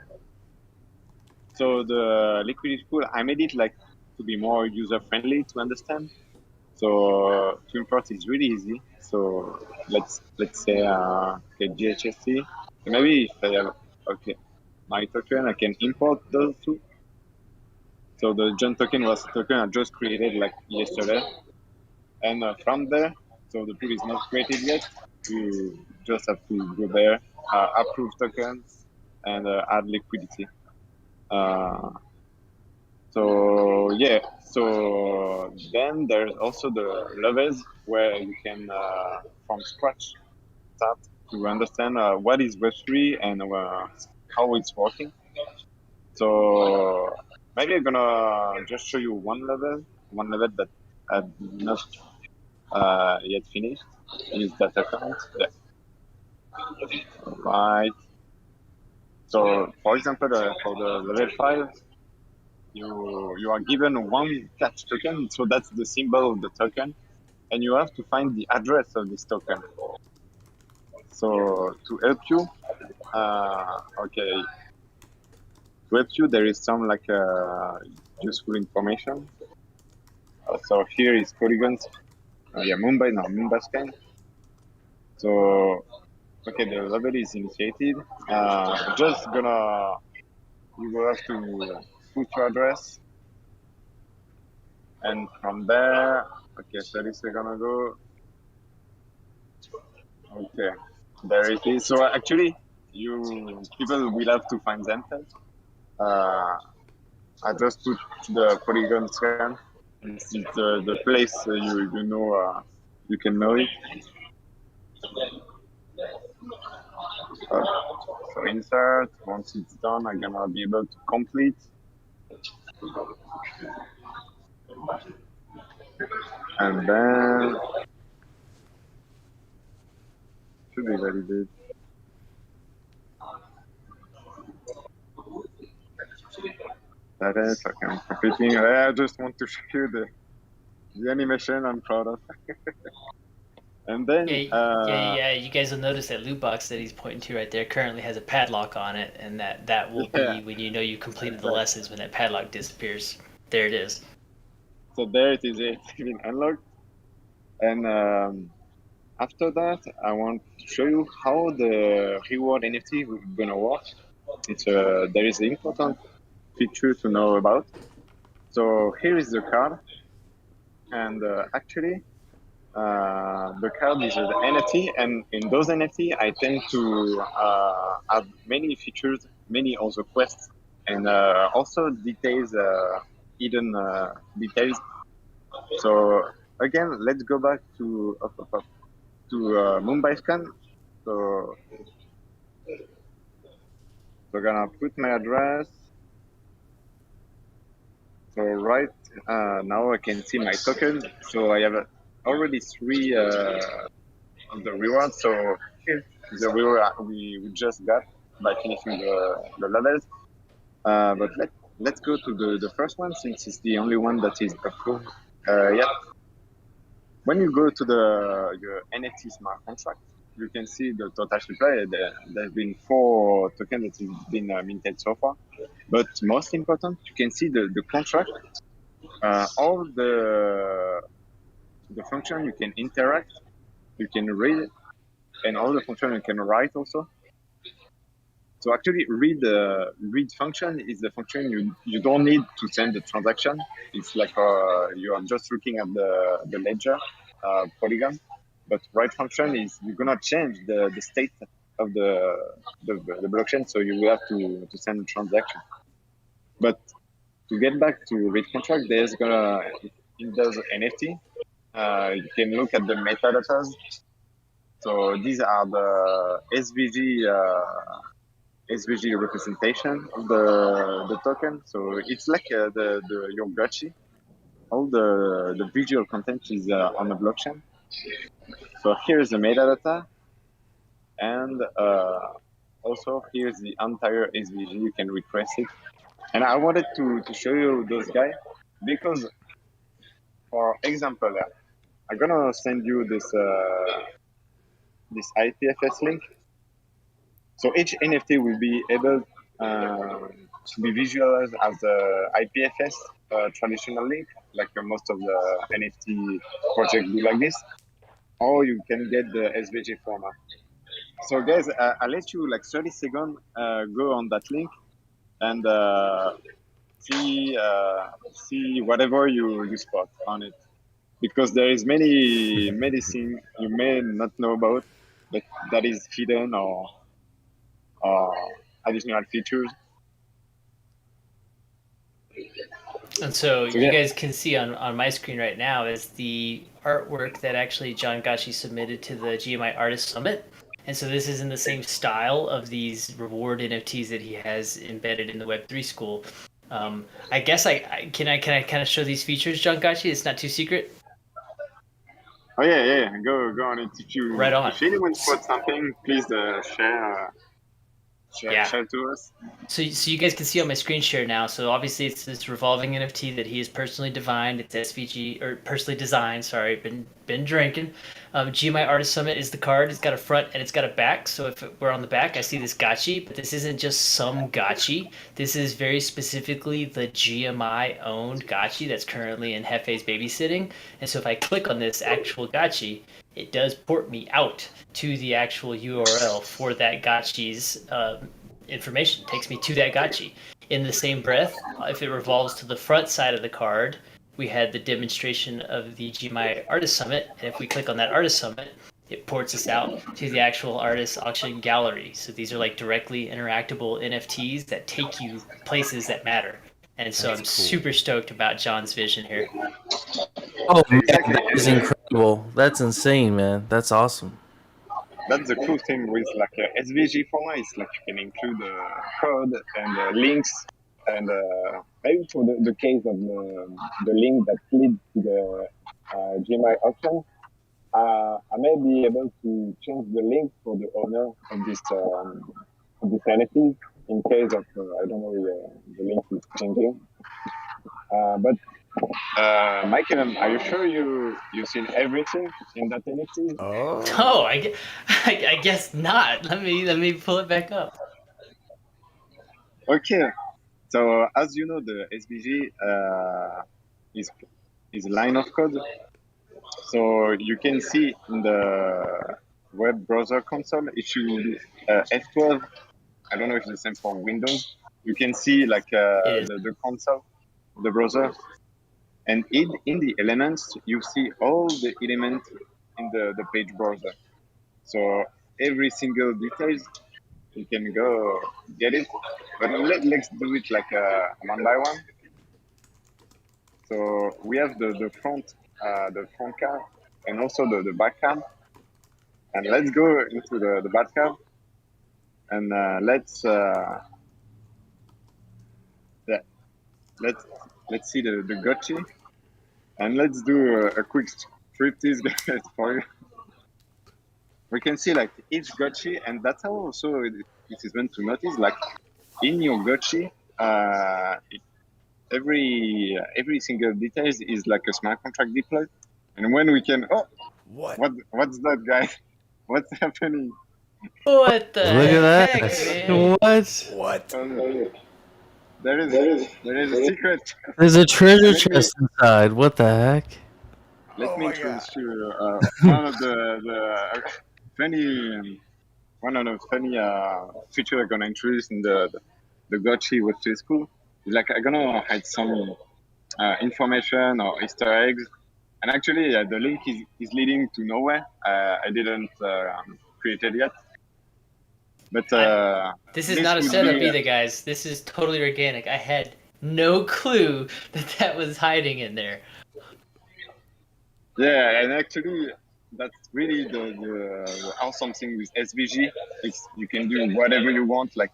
So the liquidity pool, I made it like to be more user friendly to understand. So to import is really easy. So let's say GHSC. Maybe if I have my token, I can import those two. So the John token was a token I just created like yesterday, and from there, so the pool is not created yet. You just have to go there, approve tokens, and add liquidity. So yeah, so then there's also the levels where you can from scratch start to understand what is Web3 and how it's working. So maybe I'm gonna just show you one level that I did not yet finished. Is that account? Yeah. Right. So for example, for the level 5, you are given one catch token, so that's the symbol of the token, and you have to find the address of this token. So to help you, there is some like useful information. So here is polygons. Mumbai scan. So okay, the level is initiated. You will have to put your address, and from there, okay, 30 seconds ago. Okay, there it is. So actually, people will have to find themselves. I just put the polygon scan. It's the place you know you can know it. So insert. Once it's done, I'm gonna be able to complete. And then should be validated. That is okay. I'm completing. I just want to show you the animation I'm proud of. And then yeah, you guys will notice that loot box that he's pointing to right there currently has a padlock on it, and that will be when you know you completed the lessons, when that padlock disappears. There it is. So there it is. It's been unlocked. And after that, I want to show you how the reward NFT is gonna work. There is an important feature to know about. So here is the card, and actually, the card is an NFT, and in those NFT, I tend to have many features, many also quests, and also details, hidden details. So again, let's go back to Mumbai Scan. So we're gonna put my address. So right now I can see my token. So I have already 3 of the rewards. So here the reward we just got by finishing the levels. But let's go to the first one, since it's the only one that is approved yet. When you go to your NFT smart contract, you can see the total supply. There have been 4 tokens that have been minted so far. But most important, you can see the contract, all the function you can interact, you can read, and all the function you can write also. So actually, read function is the function you don't need to send the transaction. It's like you are just looking at the ledger polygon. But write function is you're gonna change the state of the blockchain, so you will have to send a transaction. But to get back to read contract, there's in those NFT, you can look at the metadatas. So these are the SVG representation of the token. So it's like your Gachi. All the visual content is on the blockchain. So here's the metadata, and also here's the entire SVG. You can request it. And I wanted to show you those guys because, for example, I'm gonna send you this IPFS link. So each NFT will be able to be visualized as a IPFS traditional link, like most of the NFT projects do like this, or you can get the SVG format. So guys, I'll let you like 30 seconds go on that link and see whatever you spot on it, because there is many things you may not know about, but that is hidden or additional features. And so So, you yeah. guys can see on my screen right now is the artwork that actually John Gachi submitted to the GMI Artist Summit. And so this is in the same style of these reward NFTs that he has embedded in the Web3 school. I guess I can kind of show these features, John Gachi? It's not too secret. Oh yeah. Go on it. Right on. If anyone spots something, please share to us. So you guys can see on my screen share now. So obviously it's this revolving NFT that he has personally designed. It's SVG or personally designed. Sorry, been drinking. GMI Artist Summit is the card. It's got a front and it's got a back. So if we're on the back, I see this Gachi, but this isn't just some Gachi. This is very specifically the GMI owned Gachi that's currently in Hefe's babysitting. And so if I click on this actual Gachi, it does port me out to the actual URL for that Gachi's information. It takes me to that Gachi. In the same breath, if it revolves to the front side of the card, we had the demonstration of the GMI Artist Summit, and if we click on that Artist Summit, it ports us out to the actual artist auction gallery. So these are like directly interactable NFTs that take you places that matter. And so I'm super stoked about John's vision here. Oh man, Exactly. that is incredible. That's insane, man. That's awesome. That's the cool thing with like SVG format. It's like you can include code and links, and maybe for the case of the link that leads to the GMI auction, I may be able to change the link for the owner of this NFT in case of I don't know the link is changing. But Michael, are you sure you've seen everything in that NFT? Oh. No, I guess not. Let me pull it back up. Okay, so as you know, the SVG is a line of code. So you can see in the web browser console, if you F12, I don't know if it's the same for Windows, you can see like the console. the browser, and in the elements you see all the elements in the page browser. So every single details you can go get it, but let's do it like one by one. So we have the front cam and also the back cam, and let's go into the back cam and yeah, let's see the Gotchi, and let's do a quick striptease for you. We can see like each Gotchi, and that's how also it is meant to notice. Like in your Gotchi, every single detail is like a smart contract deployed, and when we can, what's that, guy? What's happening? What the Look at heck, that. man? What? There is a secret. There's a treasure chest inside. What the heck? Let Oh me my introduce you one of the funny feature I'm gonna introduce in the Gotchi with school. Like I'm gonna hide some information or Easter eggs, and actually the link is leading to nowhere. I didn't create it yet, but This is not a would setup be, either, guys. This is totally organic. I had no clue that was hiding in there. yeah, and actually that's really the awesome thing with SVG. You can do whatever you want. Like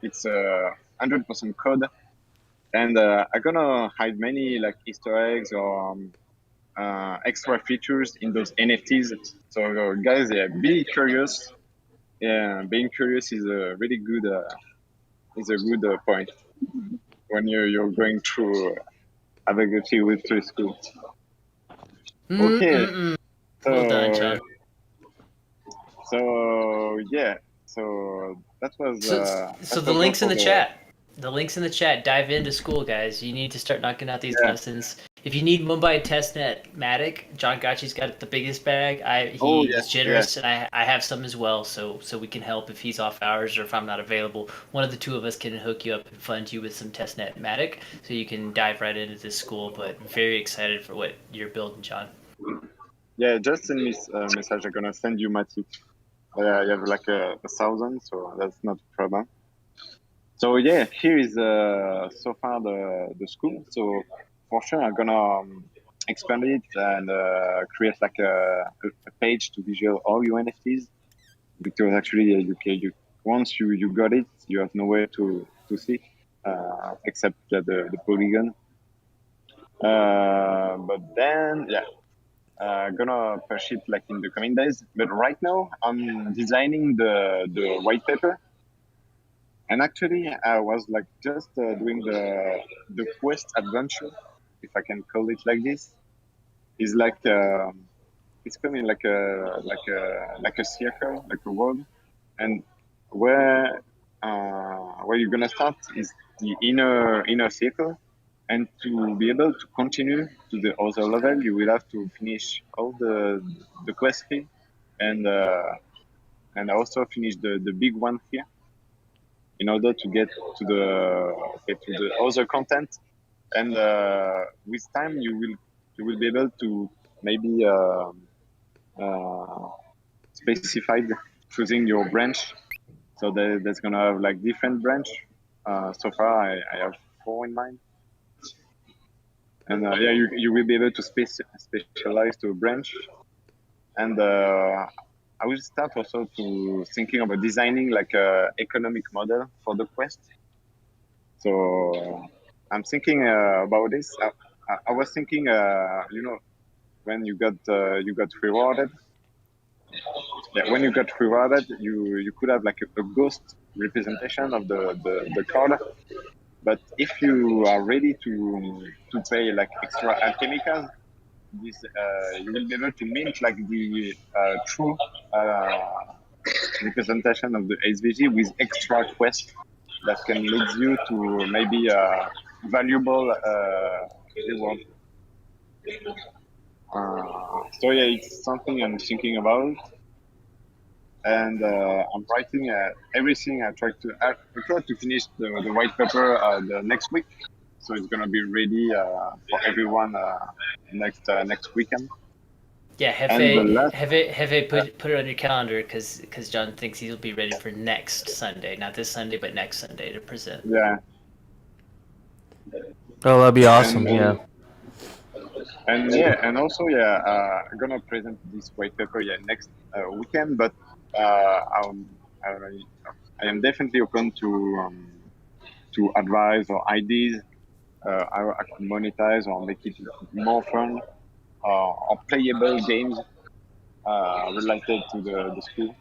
it's 100% code, and I'm gonna hide many like Easter eggs or extra features in those NFTs. So guys, yeah, be curious. Yeah, being curious is a really good point when you're going through Avagachi with school. Okay, Well done, John. So yeah, so that was. So the links in the chat. The links in the chat. Dive into school, guys. You need to start knocking out these lessons. If you need Mumbai Testnet Matic, John Gotchi's got the biggest bag. He's generous, and I have some as well. So we can help if he's off hours or if I'm not available. One of the two of us can hook you up and fund you with some Testnet Matic, so you can dive right into this school. But I'm very excited for what you're building, John. Yeah, just send me a message. I'm gonna send you my tip. I have like 1,000, so that's not a problem. So yeah, here is so far the school. So for sure, I'm gonna expand it and create like a page to visual all your NFTs, because actually you once you got it, you have nowhere to see except the polygon. But then gonna push it like in the coming days. But right now I'm designing the white paper, and actually I was like just doing the quest adventure, if I can call it like this. Is like it's coming like a circle, like a world, and where you're gonna start is the inner circle. And to be able to continue to the other level, you will have to finish all the quest here, and also finish the big one here, in order to get to the other content. And with time, you will be able to maybe specify choosing your branch. So there's gonna have like different branch. So far, I have 4 in mind. And you will be able to specialize to a branch. And I will start also to thinking about designing like a economic model for the quest. So I'm thinking about this. I was thinking, when you got rewarded. Yeah, when you got rewarded, you could have like a ghost representation of the card. But if you are ready to pay like extra alchemicals, this you will be able to mint like the true representation of the SVG with extra quests that can lead you to maybe valuable reward. So yeah, it's something I'm thinking about, and I'm writing everything. I try to finish the white paper the next week. so it's gonna be ready for everyone next weekend. Yeah, And the last, Hefe, put it on your calendar because John thinks he'll be ready for next Sunday, not this Sunday, but next Sunday to present. yeah, Oh, that'd be awesome. and Yeah. and also I'm gonna present this white paper next weekend, but I, I am definitely open to advice or ideas how I could monetize or make it more fun or playable games related to the school.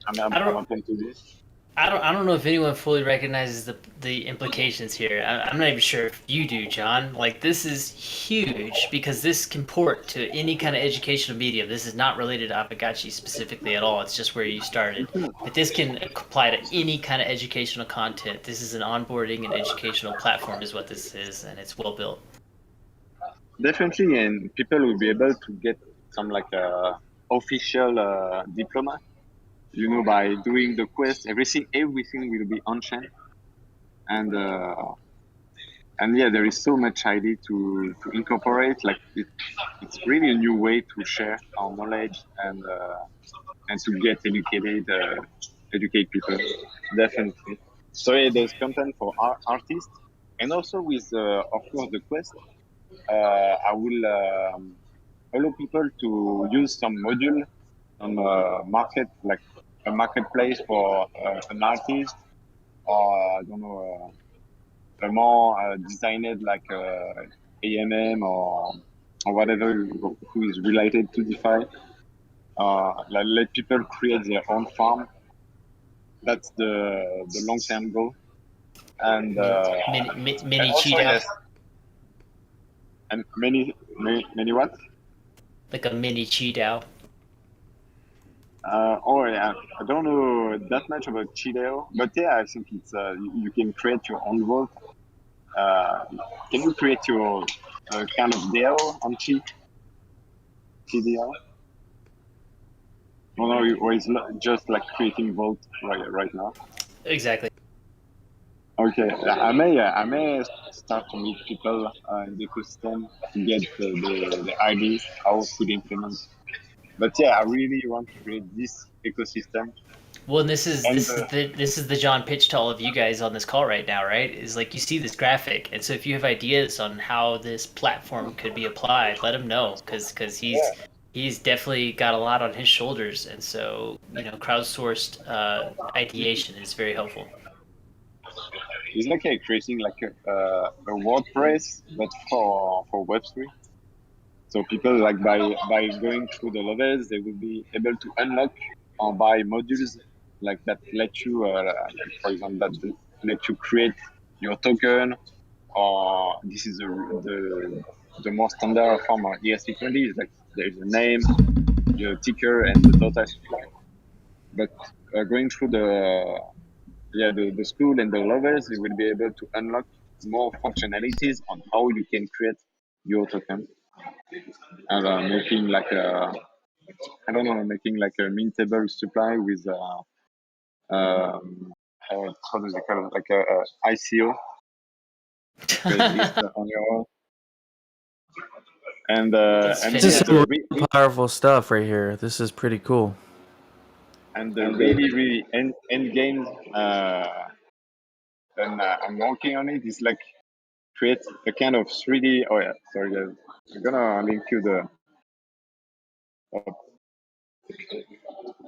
I'm open to this. I don't know if anyone fully recognizes the implications here. I'm not even sure if you do, John. Like, this is huge because this can port to any kind of educational medium. This is not related to Avagachi specifically at all. It's just where you started. But this can apply to any kind of educational content. This is an onboarding and educational platform is what this is, and it's well built. Definitely, and people will be able to get some like official diploma. You know, by doing the quest, everything will be Unchained, and yeah, there is so much idea to incorporate. Like it's really a new way to share our knowledge and to get educated, educate people. Definitely. So yeah, there's content for artists, and also with of course the quest. I will allow people to use some module on market, like a marketplace for an artist, or I don't know, a more designed like AMM or whatever who is related to DeFi. Like let people create their own farm. That's the long term goal. And Mini also cheat out, yes, and many what? like a mini cheat out. Oh yeah, I don't know that much about Chideo, but yeah, I think it's you can create your own vault. Can you create your kind of DAO on CDL? No, or it's not just like creating vault right now. Exactly. Okay, I may start to meet people in the ecosystem to get the ideas how we could implement. But yeah, I really want to create this ecosystem. Well, and this is And this is the John pitch to all of you guys on this call right now, right? Is like you see this graphic, and so if you have ideas on how this platform could be applied, let him know because he's definitely got a lot on his shoulders, and so crowdsourced ideation is very helpful. it's like creating like a WordPress, but for Web3. So people like by going through the levels, they will be able to unlock or buy modules like that let you, like for example, that let you create your token. Or this is the more standard form of ERC20 is like there is a name, your ticker, and the total supply. But going through the school and the levels, you will be able to unlock more functionalities on how you can create your token and making like a I don't know, making like a mintable supply with how does it call it? Like a ICO list on your own. And That's This is yeah, some real powerful stuff right here. This is pretty cool. and the really end game and I'm working on it is like create a kind of 3D. Oh yeah, sorry guys, I'm gonna link you the.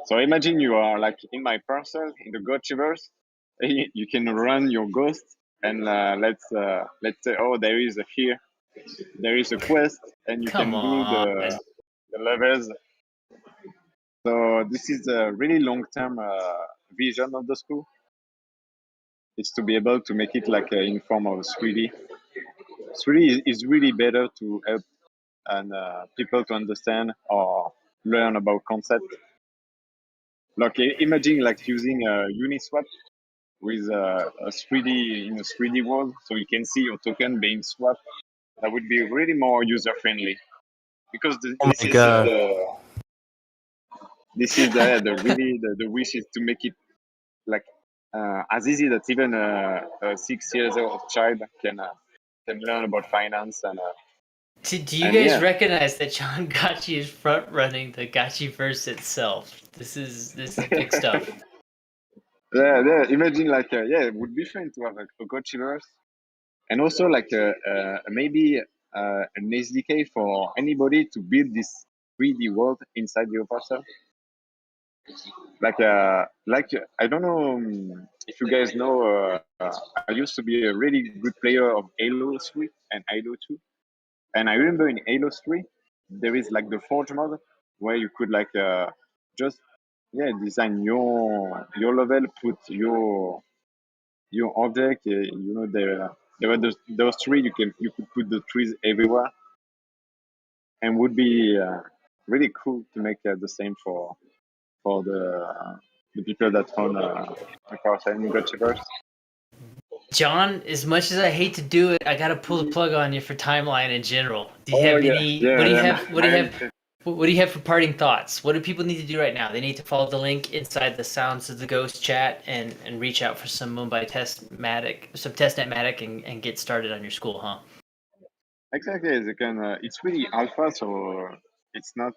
So imagine you are like in my parcel in the Gotchiverse. You can run your ghost and let's say there is a quest and you Come can do on. the levels. So this is a really long term vision of the school. It's to be able to make it like in form of 3D. 3D is really better to help and people to understand or learn about concept. Like imagine like using Uniswap with a 3D in a 3D world, so you can see your token being swapped. That would be really more user friendly because Oh my god. this is the wish is to make it like as easy that even a 6 years old child can learn about finance and. Do you And guys yeah. recognize that John Gotchi is front running the Gotchiverse itself? This is big stuff. Yeah. Imagine like it would be fun to have a Gotchiverse, and also like maybe an SDK for anybody to build this 3D world inside your parcel. Like I don't know if you guys know. I used to be a really good player of Halo 3 and Halo 2, and I remember in Halo 3 there is like the Forge mod where you could like just design your level, put your object. You know there were those trees you could put the trees everywhere, and would be really cool to make the same for the people that own a car selling Gotchiverse. John, as much as I hate to do it, I gotta pull the plug on you for timeline in general. Do you have any? Yeah, What do you yeah, have? What do you have? What do you have for parting thoughts? What do people need to do right now? They need to follow the link inside the Sounds of the Ghost chat and reach out for some Mumbai some testnet-matic and get started on your school, huh? Exactly. They can. It's really alpha, so it's not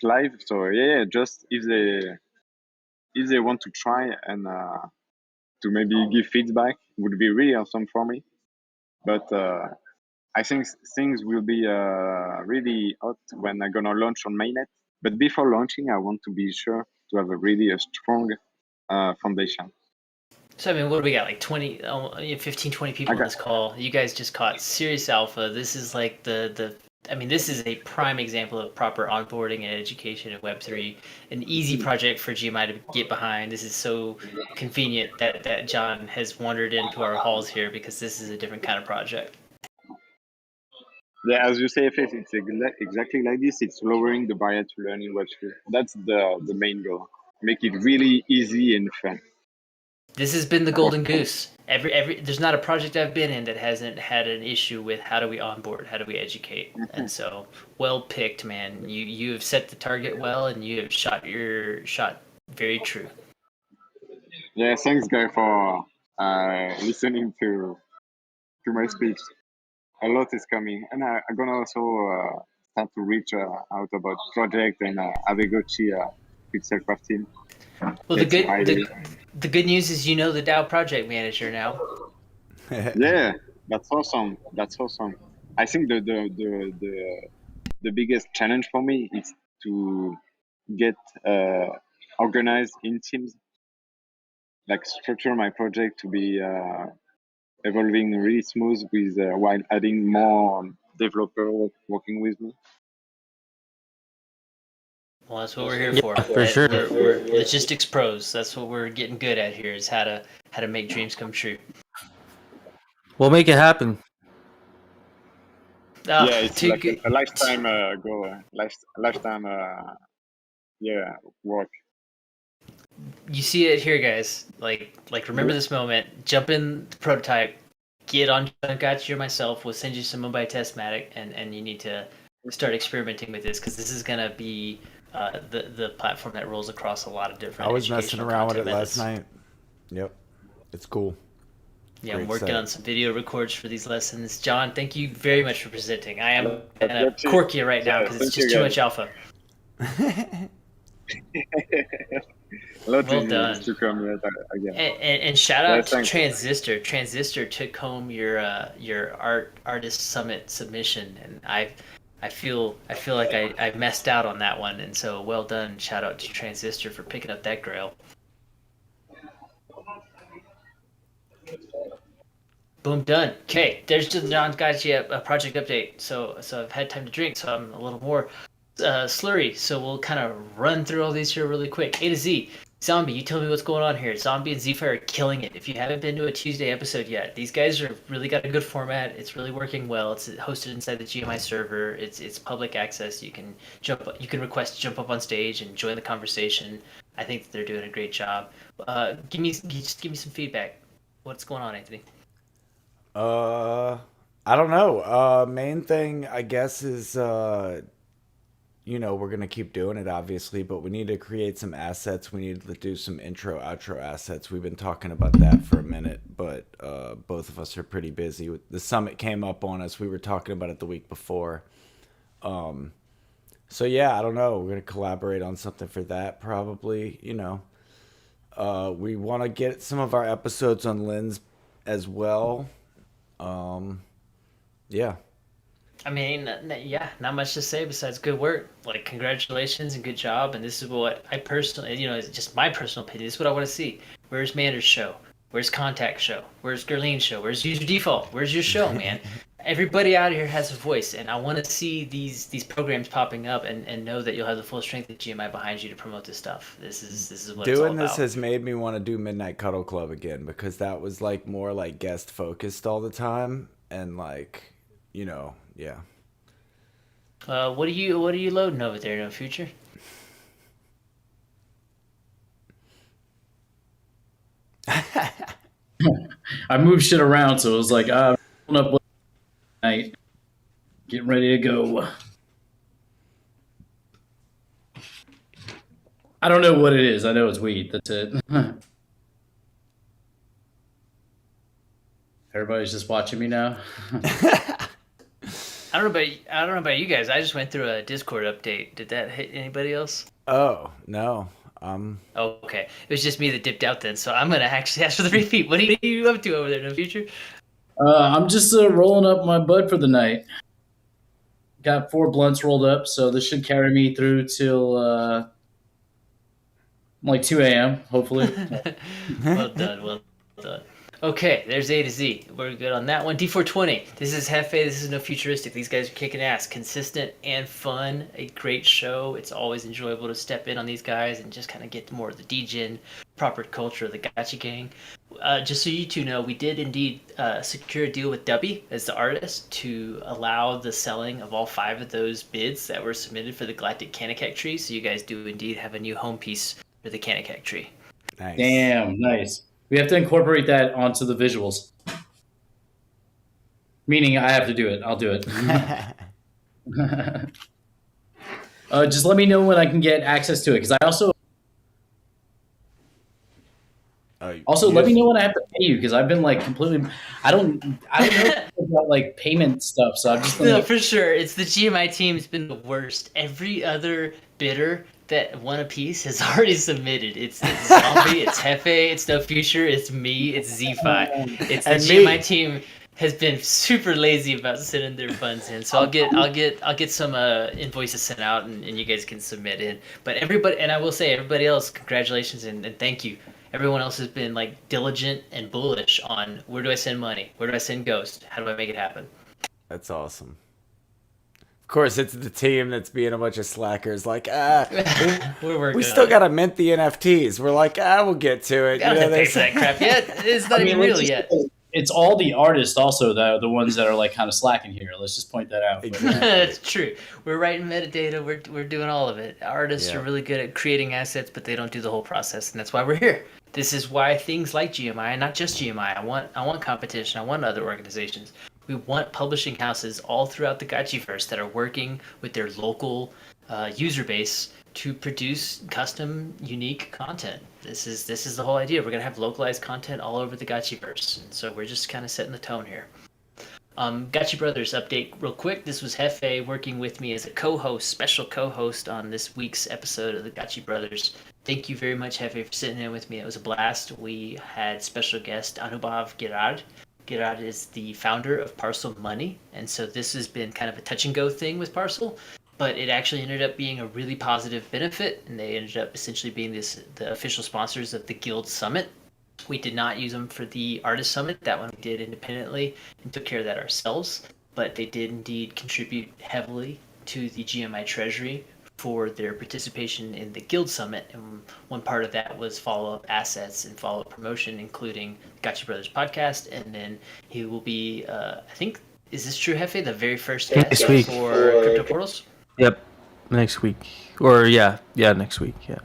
live. So yeah, just if they want to try and to maybe give feedback would be really awesome for me. But I think things will be really hot when I'm gonna launch on mainnet. But before launching, I want to be sure to have a strong foundation. So, I mean, what do we got? Like 20, 15, 20 people on this call. You guys just caught serious alpha. This is like this is a prime example of proper onboarding and education in Web3. An easy project for GMI to get behind. This is so convenient that John has wandered into our halls here because this is a different kind of project. Yeah, as you say, Faith, it's exactly like this. It's lowering the barrier to learning Web3. That's the main goal. Make it really easy and fun. This has been the golden goose. There's not a project I've been in that hasn't had an issue with how do we onboard, how do we educate, and so well picked, man. You have set the target well, and you have shot your shot very true. Yeah, thanks, guy, for listening to my speech. A lot is coming, and I'm gonna also start to reach out about project and Aavegotchi pixel crafting. Well, the good news is you know the DAO project manager now. Yeah, that's awesome. I think the biggest challenge for me is to get organized in teams, like structure my project to be evolving really smooth with while adding more developer working with me. Well, that's what we're here for. For sure. We're logistics pros. That's what we're getting good at here. Is how to make dreams come true. We'll make it happen. Oh, Yeah, it's like a lifetime goal, lifetime work. You see it here, guys. Like remember this moment. Jump in the prototype. Get on Avagachi or myself. We'll send you some Mumbai Testmatic, and you need to start experimenting with this because this is gonna be the platform that rolls across a lot of different. I was messing around with it last night. Yep, it's cool. Yeah, I'm working on some video records for these lessons. John, thank you very much for presenting. I am gonna cork you right now because it's just too much alpha. Well done. To come here again. And shout out to Transistor. Transistor took home your artist summit submission, and I feel like I messed out on that one, and so well done. Shout out to Transistor for picking up that grail. Boom, done. Okay, there's just John's got you a project update. So I've had time to drink, so I'm a little more slurry. So we'll kind of run through all these here really quick. A to Z. Zombie, you tell me what's going on here. Zombie and Zfire are killing it. If you haven't been to a Tuesday episode yet, these guys are really got a good format. It's really working well. It's hosted inside the GMI server. It's public access. You can request to jump up on stage and join the conversation. I think that they're doing a great job. Give me some feedback. What's going on, Anthony? I don't know. Main thing I guess is we're going to keep doing it, obviously, but we need to create some assets. We need to do some intro, outro assets. We've been talking about that for a minute, but both of us are pretty busy. The summit came up on us. We were talking about it the week before. So, yeah, I don't know. We're going to collaborate on something for that, probably, we want to get some of our episodes on Lynn's as well. Yeah. I mean, yeah, not much to say besides good work. Like, congratulations and good job. And this is what I personally, it's just my personal opinion. This is what I want to see. Where's Mander's show? Where's Contact show? Where's Gerline's show? Where's User Default? Where's your show, man? Everybody out here has a voice, and I want to see these programs popping up and know that you'll have the full strength of GMI behind you to promote this stuff. This is what it's all doing about. this has made me want to do Midnight Cuddle Club again, because that was like more like guest focused all the time, and like, yeah. What are you loading over there, No Future? I moved shit around, so it was like, up night, getting ready to go. I don't know what it is. I know it's weed. That's it. Everybody's just watching me now. I don't know about you guys. I just went through a Discord update. Did that hit anybody else? Oh, no. Oh, okay. It was just me that dipped out then, so I'm gonna actually ask for the repeat. What are you up to over there, No Future? I'm just rolling up my bud for the night. Got 4 blunts rolled up, so this should carry me through till like 2 a.m. hopefully. Well done. Okay, there's A to Z. We're good on that one. D420. This is Hefe. This is No Futuristic. These guys are kicking ass. Consistent and fun. A great show. It's always enjoyable to step in on these guys and just kind of get more of the D-Gen proper culture of the Gachi gang. Just so you two know, we did indeed secure a deal with Dubby as the artist to allow the selling of all 5 of those bids that were submitted for the Galactic Kanakak tree. So you guys do indeed have a new home piece for the Kanakak tree. Nice. Damn, nice. We have to incorporate that onto the visuals. Meaning I have to do it. I'll do it. Just let me know when I can get access to it, because I also let me know when I have to pay you, because I've been like completely. I don't know about like payment stuff, so I'm just no, for sure. It's the GMI team's been the worst. Every other bidder that won a piece has already submitted. It's Zombie, it's Hefe, it's No Future, it's me, it's Z-Fi. It's the GMI team has been super lazy about sending their funds in. So I'll get some invoices sent out and you guys can submit in. But everybody, and I will say everybody else, congratulations and thank you. Everyone else has been like diligent and bullish on where do I send money? Where do I send Ghost? How do I make it happen? That's awesome. Of course, it's the team that's being a bunch of slackers. Like, we still gotta mint the NFTs. We're like, we'll get to it. Gotta pay for that crap yet. It's not even real yet. It's all the artists also that are the ones that are like kind of slacking here. Let's just point that out. It's true. We're writing metadata. We're doing all of it. Artists are really good at creating assets, but they don't do the whole process, and that's why we're here. This is why things like GMI, and not just GMI. I want competition. I want other organizations. We want publishing houses all throughout the Gachiverse that are working with their local user base to produce custom, unique content. This is the whole idea. We're gonna have localized content all over the Gachiverse, and so we're just kind of setting the tone here. Gachi Brothers update real quick. This was Hefe working with me as a co-host, special co-host on this week's episode of the Gachi Brothers. Thank you very much, Hefe, for sitting in with me. It was a blast. We had special guest Anubhav Girard. Girard is the founder of Parcel Money, and so this has been kind of a touch and go thing with Parcel, but it actually ended up being a really positive benefit, and they ended up essentially being the official sponsors of the Guild Summit. We did not use them for the Artist Summit. That one we did independently and took care of that ourselves, but they did indeed contribute heavily to the GMI Treasury for their participation in the Guild Summit, and one part of that was follow-up assets and follow-up promotion, including Gachi Brothers podcast, and then he will be, I think, is this true, Hefe? The very first guest next week for Crypto Portals? Yep, next week. Or next week, yeah.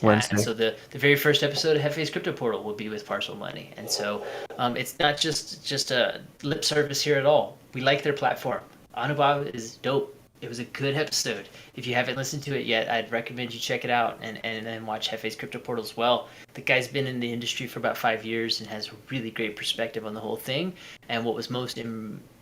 Wednesday. And so the very first episode of Hefe's Crypto Portal will be with Parcel Money, and so it's not just a lip service here at all. We like their platform. Anubhav is dope. It was a good episode. If you haven't listened to it yet, I'd recommend you check it out and then watch Hefe's Crypto Portal as well. The guy's been in the industry for about 5 years and has a really great perspective on the whole thing. And what was most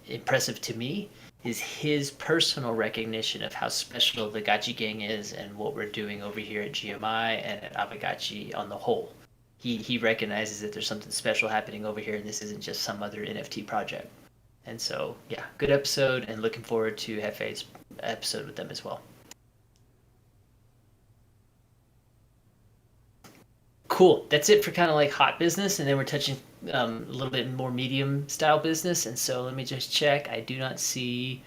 impressive to me is his personal recognition of how special the Gachi gang is and what we're doing over here at GMI and at Avagachi on the whole. He recognizes that there's something special happening over here and this isn't just some other NFT project. And so, yeah, good episode, and looking forward to Hefe's episode with them as well. Cool. That's it for kind of like hot business, and then we're touching a little bit more medium style business. And so let me just check. I do not see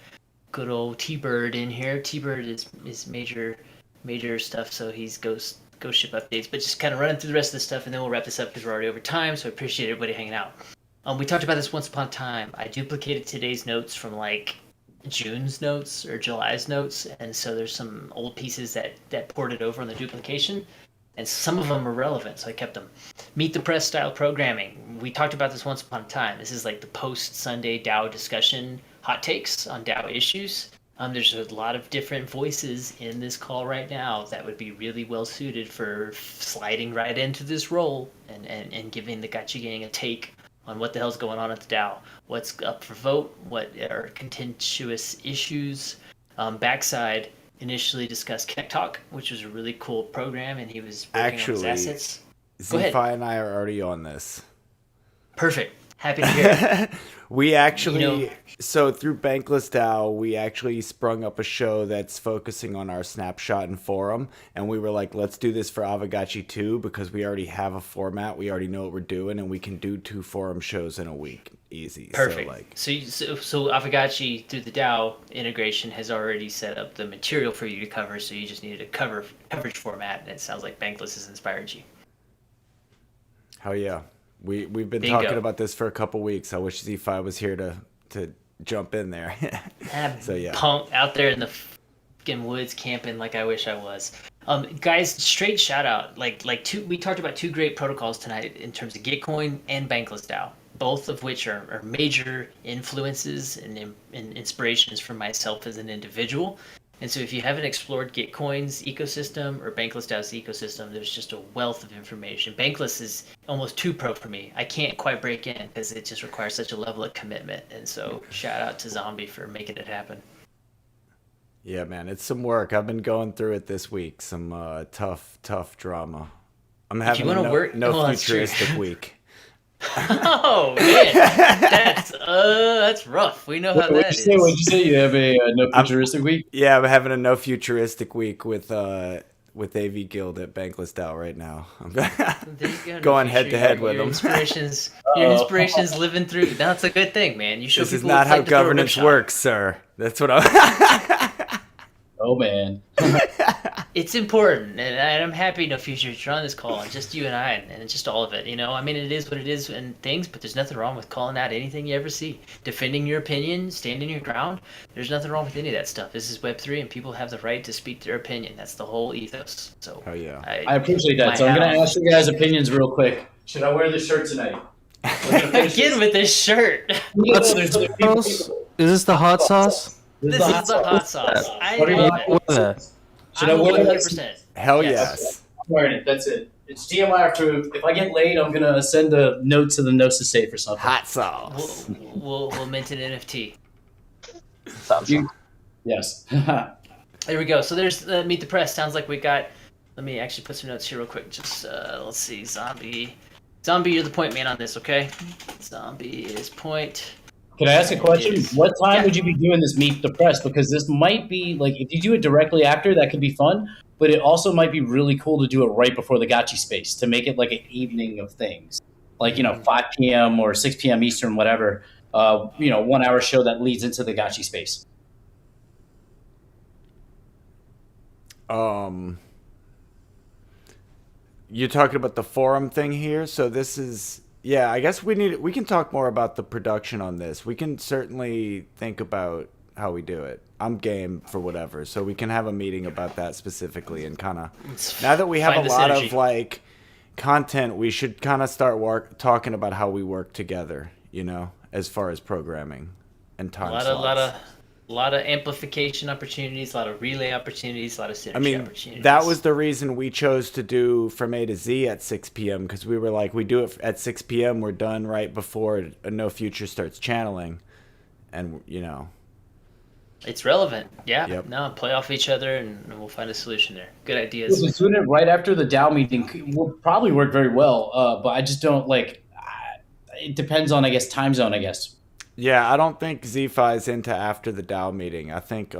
good old T-Bird in here. T-Bird is major stuff, so he's ghost ship updates. But just kind of running through the rest of the stuff, and then we'll wrap this up because we're already over time. So I appreciate everybody hanging out. We talked about this once upon a time. I duplicated today's notes from like June's notes or July's notes, and so there's some old pieces that ported over on the duplication, and some of them are relevant, so I kept them. Meet the Press style programming. We talked about this once upon a time. This is like the post-Sunday DAO discussion hot takes on DAO issues. There's a lot of different voices in this call right now that would be really well suited for sliding right into this role and giving the Gachi Gang a take on what the hell's going on at the DAO, what's up for vote, what are contentious issues. Backside initially discussed Connect Talk, which was a really cool program, and he was working on his assets. Z-Fi and I are already on this. Perfect. Happy to hear it. We actually, so through Bankless DAO, we actually sprung up a show that's focusing on our snapshot and forum. And we were like, let's do this for Aavegotchi too, because we already have a format. We already know what we're doing, and we can do 2 forum shows in a week. Easy. Perfect. So Avagachi, through the DAO integration, has already set up the material for you to cover. So you just needed a coverage format. And it sounds like Bankless has inspired you. Hell yeah. We've been talking about this for a couple weeks. I wish Z-Fi was here to jump in there. So yeah, punk out there in the fucking woods camping like I wish I was. Guys, straight shout out. We talked about 2 great protocols tonight in terms of Gitcoin and Bankless DAO, both of which are major influences and inspirations for myself as an individual. And so if you haven't explored Gitcoin's ecosystem or Bankless DAO's ecosystem, there's just a wealth of information. Bankless is almost too pro for me. I can't quite break in because it just requires such a level of commitment. And so shout out to Zombie for making it happen. Yeah, man, it's some work. I've been going through it this week. Some tough drama. I'm having no futuristic week. Oh man, that's rough. We know how that is. What'd you say? You have a no futuristic week? Yeah, I'm having a no futuristic week with AV Guild at Bankless DAO right now. I'm going head to head with them. Your inspirations living through. That's a good thing, man. You show this is not how governance works, sir. That's what I'm. Oh man. It's important, and I'm happy no future on this call, and just you and I, and just all of it. I mean, it is what it is and things, but there's nothing wrong with calling out anything you ever see, defending your opinion, standing your ground. There's nothing wrong with any of that stuff. This is Web3, and people have the right to speak their opinion. That's the whole ethos. So, oh yeah, I appreciate that. So I'm gonna ask you guys opinions real quick. Should I wear this shirt tonight? Again with this shirt. Is this the hot sauce? This is the hot sauce. I love it. Should I wear 100%? Hell yes. I'm wearing it. That's it. It's GMI approved. If I get laid, I'm gonna send a note to the notes to say for something. Hot sauce. We'll mint an NFT. Yes. There we go. So there's Meet the Press. Sounds like we got. Let me actually put some notes here real quick. Just let's see. Zombie, you're the point man on this, okay? Zombie is point. Can I ask a question? What time would you be doing this Meet the Press? Because this might be, like, if you do it directly after, that could be fun. But it also might be really cool to do it right before the Gachi space to make it like an evening of things. Like, 5 p.m. or 6 p.m. Eastern, whatever. 1 hour show that leads into the Gachi space. You're talking about the forum thing here? So this is... Yeah, I guess we can talk more about the production on this. We can certainly think about how we do it. I'm game for whatever, so we can have a meeting about that specifically and kind of. Now that we have a lot of like content, we should kind of start talking about how we work together. As far as programming and time slots. A A lot of amplification opportunities, a lot of relay opportunities, a lot of synergy opportunities. That was the reason we chose to do From A to Z at 6 p.m. because we were like, we do it at 6 p.m. We're done right before No Future starts channeling. And, It's relevant. Yeah. Yep. No, play off each other and we'll find a solution there. Good ideas. Doing it right after the DAO meeting will probably work very well, but I just don't like. It depends on, I guess, time zone. I guess. Yeah, I don't think Z-Fi is into after the DAO meeting. I think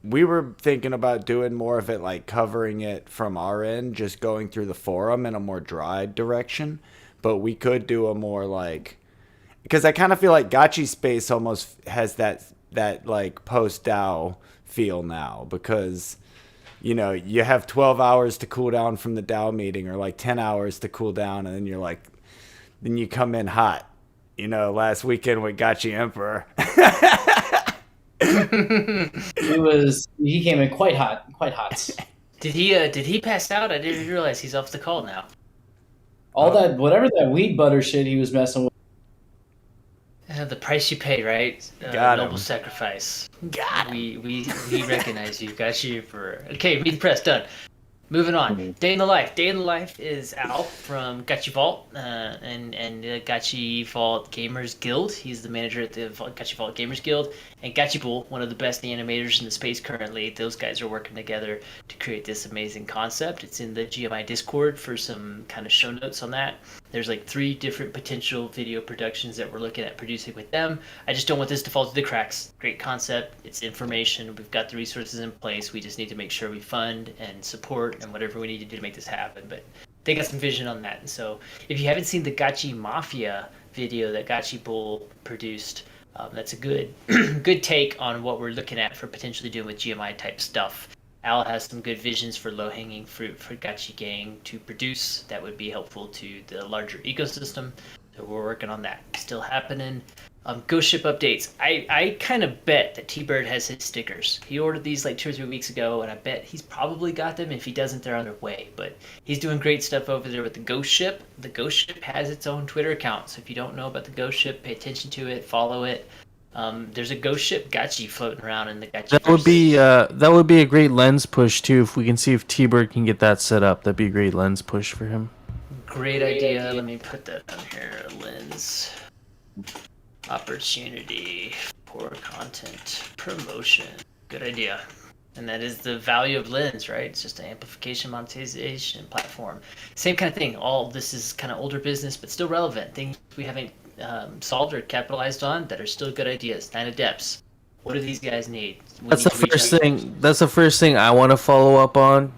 we were thinking about doing more of it, like covering it from our end, just going through the forum in a more dry direction. But we could do a more like, because I kind of feel like Gotchi Space almost has that like post DAO feel now, because you have 12 hours to cool down from the DAO meeting, or like 10 hours to cool down, and then then you come in hot. Last weekend with Gotchi Emperor. He came in quite hot. Did he pass out? I didn't realize he's off the call now. Whatever that weed butter shit he was messing with. The price you pay, right? Noble sacrifice. Got him. We recognize you. Gotchi Emperor. Okay, read the press. Done. Moving on. Day in the Life. Day in the Life is Al from Gotchi Vault and Gotchi Vault Gamers Guild. He's the manager at the Gotchi Vault Gamers Guild. And Gotchi Bull, one of the best animators in the space currently. Those guys are working together to create this amazing concept. It's in the GMI Discord for some kind of show notes on that. There's like 3 different potential video productions that we're looking at producing with them. I just don't want this to fall through the cracks. Great concept. It's information. We've got the resources in place. We just need to make sure we fund and support and whatever we need to do to make this happen. But they got some vision on that. And so if you haven't seen the Gotchi Mafia video that Gotchi Bull produced, that's a good good take on what we're looking at for potentially doing with GMI type stuff. Al has some good visions for low-hanging fruit for Gotchi Gang to produce that would be helpful to the larger ecosystem. So we're working on that. Still happening. Ghost Ship updates. I kind of bet that T-Bird has his stickers. He ordered these like 2 or 3 weeks ago, and I bet he's probably got them. If he doesn't, they're on their way. But he's doing great stuff over there with the Ghost Ship. The Ghost Ship has its own Twitter account, so if you don't know about the Ghost Ship, pay attention to it, follow it. There's a Ghost Ship Gotchi floating around in the Gotchi. That would be a great lens push too. If we can see if T-Bird can get that set up, that'd be a great lens push for him. Great idea. Let me put that on here. Lens opportunity for content promotion. Good idea. And that is the value of Lens, right? It's just an amplification monetization platform. Same kind of thing. All this is kind of older business, but still relevant. Things we haven't solved or capitalized on that are still good ideas. 9 Adepts. What do these guys need? That's the first thing. That's the first thing I want to follow up on.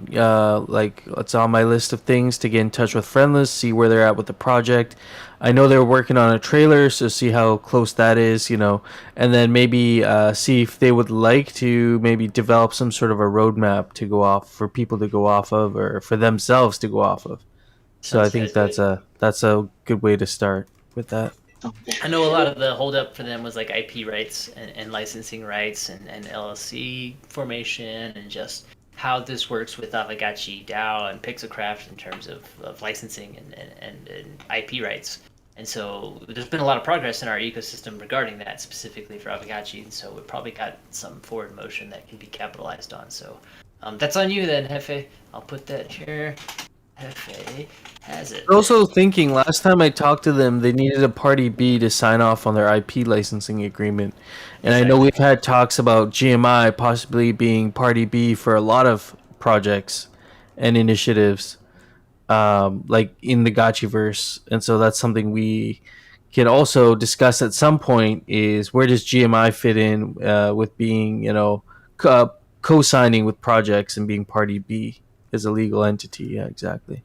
Like it's on my list of things to get in touch with Friendless, see where they're at with the project. I know they're working on a trailer, so see how close that is, and then maybe see if they would like to maybe develop some sort of a roadmap to go off for people to go off of, or for themselves to go off of. So I think that's a good way to start with that. I know a lot of the holdup for them was like IP rights and licensing rights and LLC formation and just how this works with Avagachi DAO and Pixelcraft in terms of licensing and IP rights. And so there's been a lot of progress in our ecosystem regarding that, specifically for Avagachi. And so we've probably got some forward motion that can be capitalized on. So that's on you then, Hefe. I'll put that here. Hefe has it. Also thinking, last time I talked to them, they needed a Party B to sign off on their IP licensing agreement. And I know we've had talks about GMI possibly being Party B for a lot of projects and initiatives, like in the Gotchiverse. And so that's something we can also discuss at some point, is where does GMI fit in with being, co-signing with projects and being Party B as a legal entity. Yeah, exactly.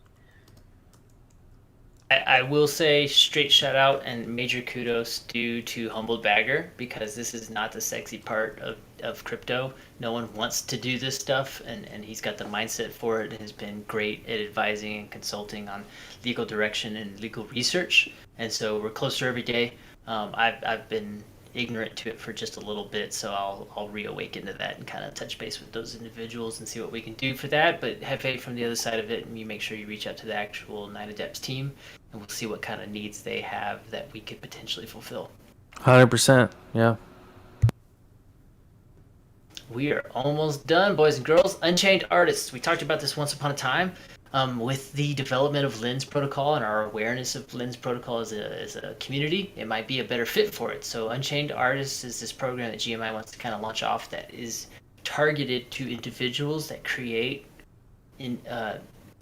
I will say straight shout out and major kudos due to Humbled Bagger, because this is not the sexy part of crypto. No one wants to do this stuff, and he's got the mindset for it and has been great at advising and consulting on legal direction and legal research. And so we're closer every day. I've been ignorant to it for just a little bit, so I'll reawaken to that and kind of touch base with those individuals and see what we can do for that. But Hefe from the other side of it, and you make sure you reach out to the actual 9 Adepts team, and we'll see what kind of needs they have that we could potentially fulfill. 100%, yeah. we are almost done, boys and girls. Unchained Artists. We talked about this once upon a time. With the development of Lens Protocol and our awareness of Lens Protocol as a community, it might be a better fit for it. So Unchained Artists is this program that GMI wants to kind of launch off that is targeted to individuals that create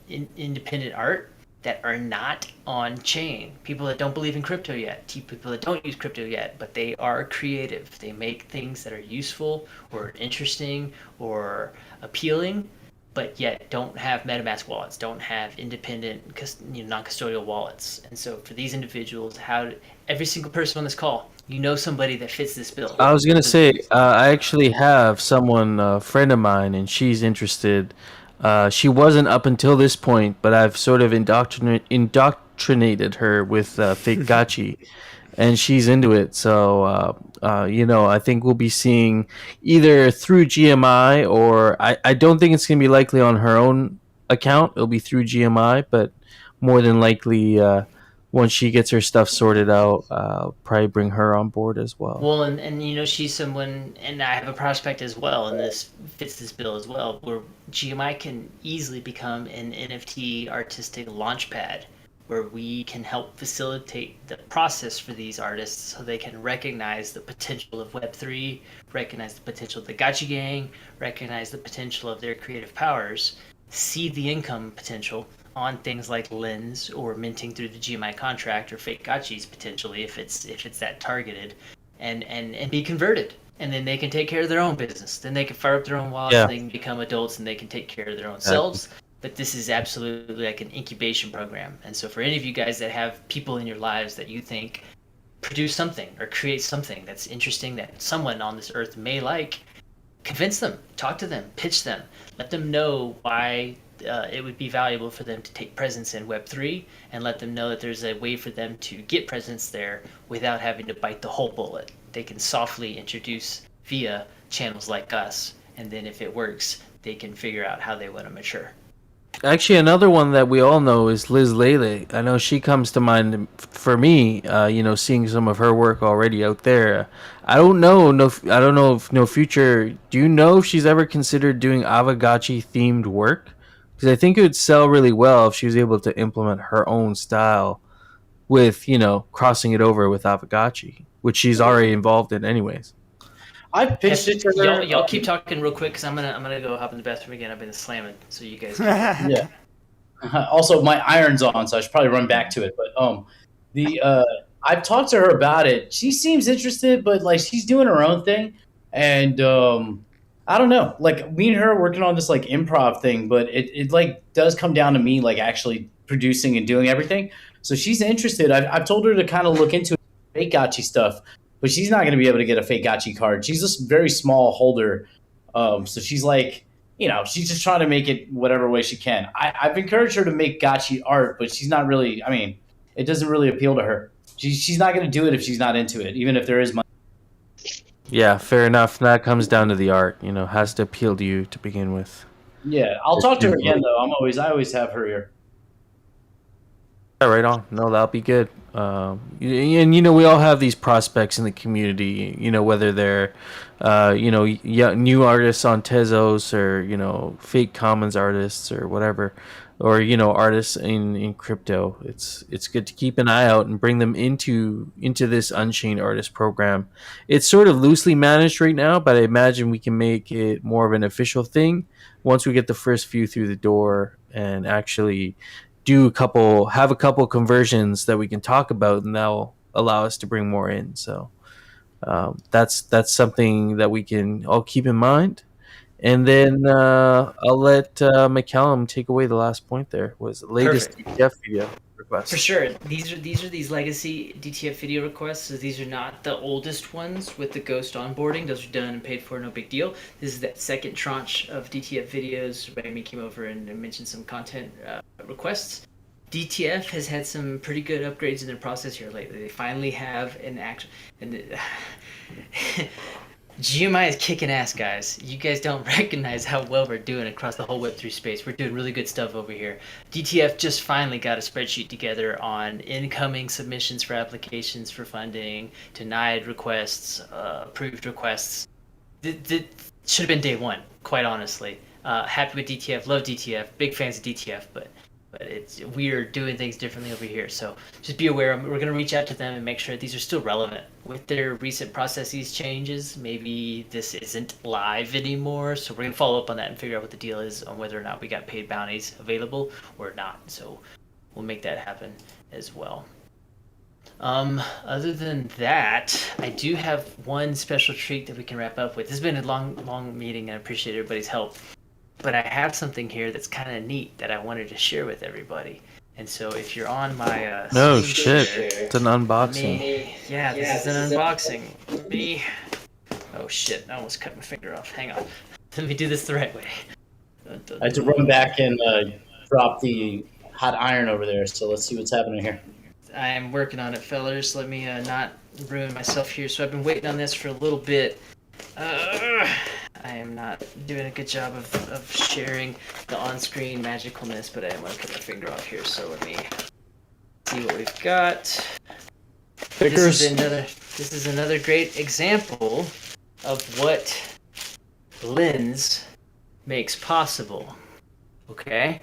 independent art that are not on chain. People that don't believe in crypto yet, people that don't use crypto yet, but they are creative. They make things that are useful or interesting or appealing, but yet don't have MetaMask wallets, don't have independent, non-custodial wallets. And so for these individuals, every single person on this call, somebody that fits this bill. I was gonna say, I actually have someone, a friend of mine, and she's interested. She wasn't up until this point, but I've sort of indoctrinated her with Avagachi, and she's into it. So, I think we'll be seeing either through GMI or I don't think it's going to be likely on her own account. It'll be through GMI, but more than likely, once she gets her stuff sorted out, probably bring her on board as well. Well, and she's someone, and I have a prospect as well, and this fits this bill as well, where GMI can easily become an NFT artistic launchpad, where we can help facilitate the process for these artists so they can recognize the potential of Web3, recognize the potential of the Avagachi gang, recognize the potential of their creative powers, see the income potential on things like Lens or minting through the GMI contract or Avagachis potentially if it's that targeted, and be converted. And then they can take care of their own business. Then they can fire up their own wallets, they can become adults, and they can take care of their own selves. But this is absolutely like an incubation program. And so for any of you guys that have people in your lives that you think produce something or create something that's interesting that someone on this earth may like, convince them, talk to them, pitch them, let them know why it would be valuable for them to take presence in Web3, and let them know that there's a way for them to get presence there without having to bite the whole bullet. They can softly introduce via channels like us, and then if it works, they can figure out how they want to mature. Actually, another one that we all know is Liz Lele. I know she comes to mind for me. Seeing some of her work already out there. I don't know if No Future. Do you know if she's ever considered doing Avagachi themed work? Because I think it would sell really well if she was able to implement her own style with crossing it over with Avagachi, which she's already involved in anyways. I pitched it to her. Y'all keep talking real quick because I'm gonna go hop in the bathroom again. I've been slamming, so you guys. Yeah. Also, my iron's on, so I should probably run back to it. But I've talked to her about it. She seems interested, but like she's doing her own thing, and I don't know. Like me and her are working on this like improv thing, but it like does come down to me like actually producing and doing everything. So she's interested. I've told her to kind of look into Avagachi stuff. But she's not going to be able to get a Avagachi card. She's just a very small holder. So she's like, she's just trying to make it whatever way she can. I've encouraged her to make Gachi art, but she's not really, it doesn't really appeal to her. She's not going to do it if she's not into it, even if there is money. Yeah, fair enough. That comes down to the art, has to appeal to you to begin with. Yeah, I'll talk to her again, though. I always have her here. Yeah, right on. No, that'll be good. And we all have these prospects in the community. Whether they're, new artists on Tezos or fake commons artists or whatever, or artists in crypto. It's good to keep an eye out and bring them into this Unchained Artist program. It's sort of loosely managed right now, but I imagine we can make it more of an official thing once we get the first few through the door and actually have a couple conversions that we can talk about, and that'll allow us to bring more in. So that's something that we can all keep in mind. And then I'll let McCallum take away the last point. There was the latest DTF video request. For sure, these are these legacy DTF video requests. So these are not the oldest ones with the ghost onboarding. Those are done and paid for, no big deal. This is that second tranche of DTF videos. Remy came over and mentioned some content requests. DTF has had some pretty good upgrades in their process here lately. They finally have an actual. GMI is kicking ass, guys. You guys don't recognize how well we're doing across the whole Web3 space. We're doing really good stuff over here. DTF just finally got a spreadsheet together on incoming submissions for applications for funding, denied requests, approved requests. should have been day one, quite honestly. Happy with DTF, love DTF, big fans of DTF, but we're doing things differently over here. So just be aware. We're going to reach out to them and make sure these are still relevant with their recent processes changes. Maybe this isn't live anymore, so we're going to follow up on that and figure out what the deal is on whether or not we got paid bounties available or not. So we'll make that happen as well. Other than that, I do have one special treat that we can wrap up with. This has been a long meeting, and I appreciate everybody's help. But I have something here that's kind of neat that I wanted to share with everybody. And so if you're on my no shit, it's an unboxing. This is an unboxing. Oh shit! I almost cut my finger off. Hang on. Let me do this the right way. I had to run back and drop the hot iron over there. So let's see what's happening here. I am working on it, fellers. Let me not ruin myself here. So I've been waiting on this for a little bit. I am not doing a good job of sharing the on-screen magicalness, but I am going to cut my finger off here, so let me see what we've got. Stickers. This is another great example of what Lens makes possible. Okay?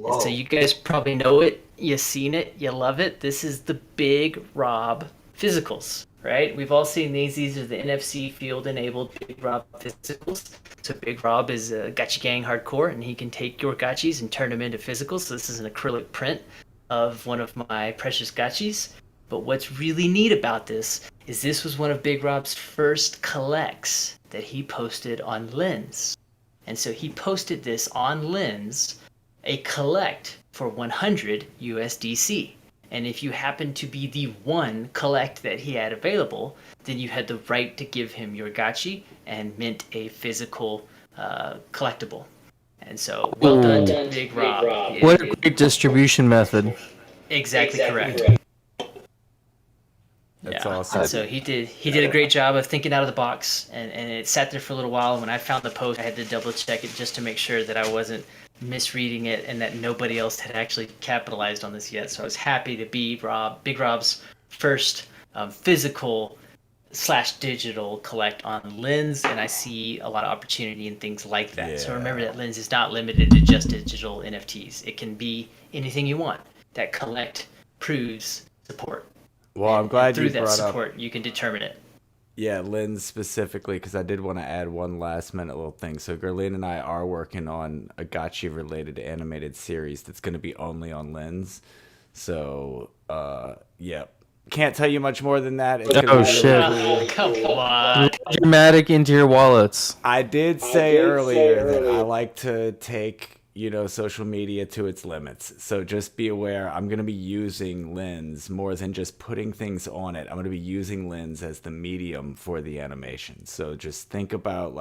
And so you guys probably know it, you've seen it, you love it. This is the Big Rob physicals. Right? We've all seen these. These are the NFC field-enabled Big Rob physicals. So Big Rob is a Gachi Gang hardcore, and he can take your gachis and turn them into physicals. So this is an acrylic print of one of my precious gachis. But what's really neat about this is this was one of Big Rob's first collects that he posted on Lens. And so he posted this on Lens, a collect for 100 USDC. And if you happen to be the one collect that he had available, then you had the right to give him your gachi and mint a physical collectible. And so, well done to Big Rob. What a great distribution method. Exactly correct. That's awesome. And so he did a great job of thinking out of the box, and it sat there for a little while. And when I found the post, I had to double check it just to make sure that I wasn't misreading it and that nobody else had actually capitalized on this yet. So I was happy to be Big Rob's first physical / digital collect on Lens, and I see a lot of opportunity in things like that. Yeah. So remember that Lens is not limited to just digital NFTs. It can be anything you want. That collect proves support. Well, I'm glad you through brought that up. support, you can determine it. Yeah, Lens specifically, because I did want to add one last minute little thing. So Gerlene and I are working on a Gachi related animated series that's going to be only on Lens. So, yeah. Can't tell you much more than that. It's Oh, shit. Come on. Dramatic into your wallets. I did say earlier that I like to take, social media to its limits. So just be aware, I'm going to be using Lens more than just putting things on it. I'm going to be using Lens as the medium for the animation. So just think about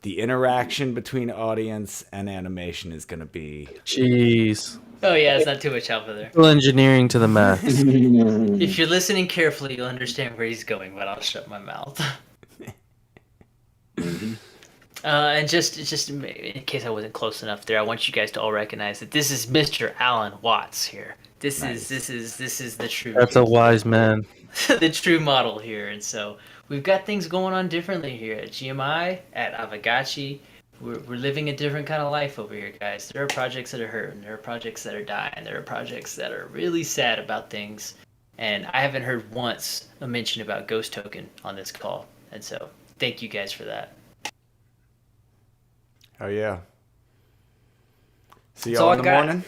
the interaction between audience and animation is going to be... Jeez. Oh yeah, it's not too much alpha there. Full engineering to the max. If you're listening carefully, you'll understand where he's going, but I'll shut my mouth. And just in case I wasn't close enough there, I want you guys to all recognize that this is Mr. Alan Watts here. This is the true. That's a wise man. The true model here, and so we've got things going on differently here at GMI, at Avagachi. We're living a different kind of life over here, guys. There are projects that are hurting. There are projects that are dying. There are projects that are really sad about things. And I haven't heard once a mention about Ghost Token on this call. And so thank you guys for that. Oh, yeah. See That's y'all all in I the got. morning?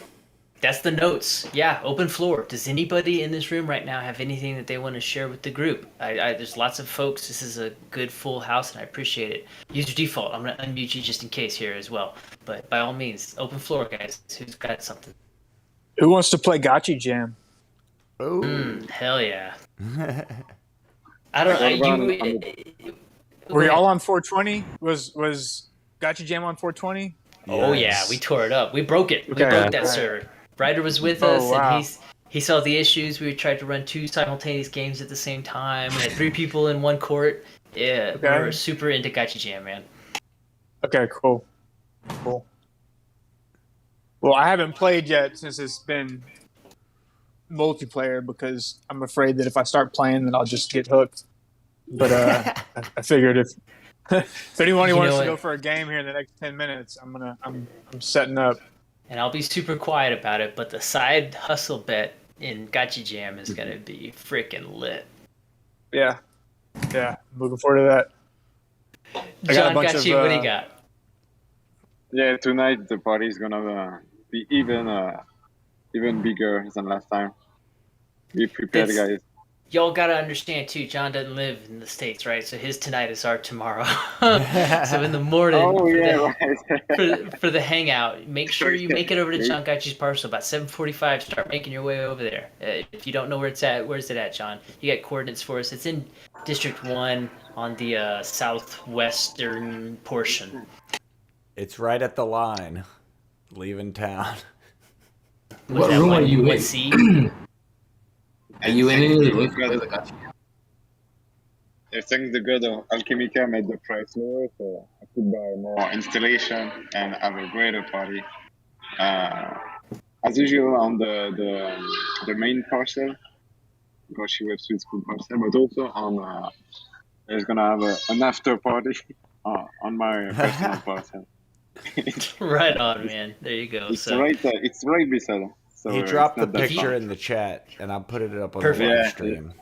That's the notes. Yeah, open floor. Does anybody in this room right now have anything that they want to share with the group? There's lots of folks. This is a good full house, and I appreciate it. Use your default. I'm going to unmute you just in case here as well. But by all means, open floor, guys. Who's got something? Who wants to play Gachi Jam? Oh. Hell yeah. I don't know. Were y'all on 420? Was Gachi Jam on 420? Oh yeah, we tore it up. We broke it. Okay. We broke that server. Ryder was with us, wow. and he saw the issues. We tried to run 2 simultaneous games at the same time. We had 3 people in one court. Yeah, Okay. we're super into Gachi Jam, man. Okay, cool. Well, I haven't played yet since it's been multiplayer because I'm afraid that if I start playing, then I'll just get hooked. But I figured If anyone You wants know to go what? for a game here in the next 10 minutes, I'm setting up. And I'll be super quiet about it, but the side hustle bet in Gachi Jam is gonna be freaking lit. Yeah, looking forward to that. I got a John bunch Gachi, of, what do you got? Yeah, tonight the party is gonna be even bigger than last time. Be prepared, That's- guys. Y'all gotta understand too, John doesn't live in the States, right? So his tonight is our tomorrow. So in the morning Oh for, yeah, the, right. for the hangout, make sure you make it over to John Gachi's parcel about 7:45. Start making your way over there. If you don't know where it's at, where's it at, John? You got coordinates for us? It's in District 1 on the southwestern portion. It's right at the line, leaving town. What room are you What in? C? Are you in any of the rooms? Thanks to God, Alchemica made the price lower, so I could buy more installation and have a greater party. As usual on the main parcel, Goshi Web Suite School parcel, but also on there's gonna have an after party on my personal parcel. Right on, man. There you go. It's right beside. So He dropped the it's not that picture far. in the chat, and I put it up on Perfect. the live Yeah, stream.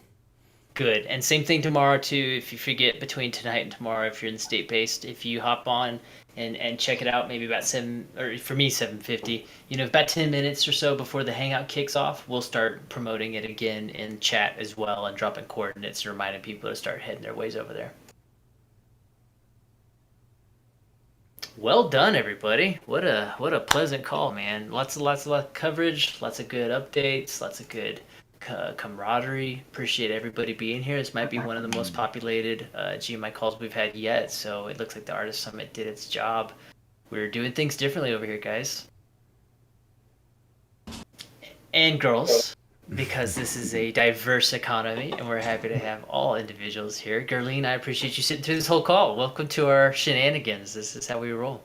Good. And same thing tomorrow too. If you forget between tonight and tomorrow, if you're in the state based, if you hop on and check it out, maybe about 7:50. About 10 minutes or so before the hangout kicks off, we'll start promoting it again in chat as well and dropping coordinates and reminding people to start heading their ways over there. Well done, everybody. What a pleasant call, man. Lots of coverage, lots of good updates, lots of good camaraderie. Appreciate everybody being here. This might be one of the most populated GMI calls we've had yet, so it looks like the Artist Summit did its job. We're doing things differently over here, guys. And girls, because this is a diverse economy and we're happy to have all individuals here. Gerline, I appreciate you sitting through this whole call. Welcome to our shenanigans. This is how we roll.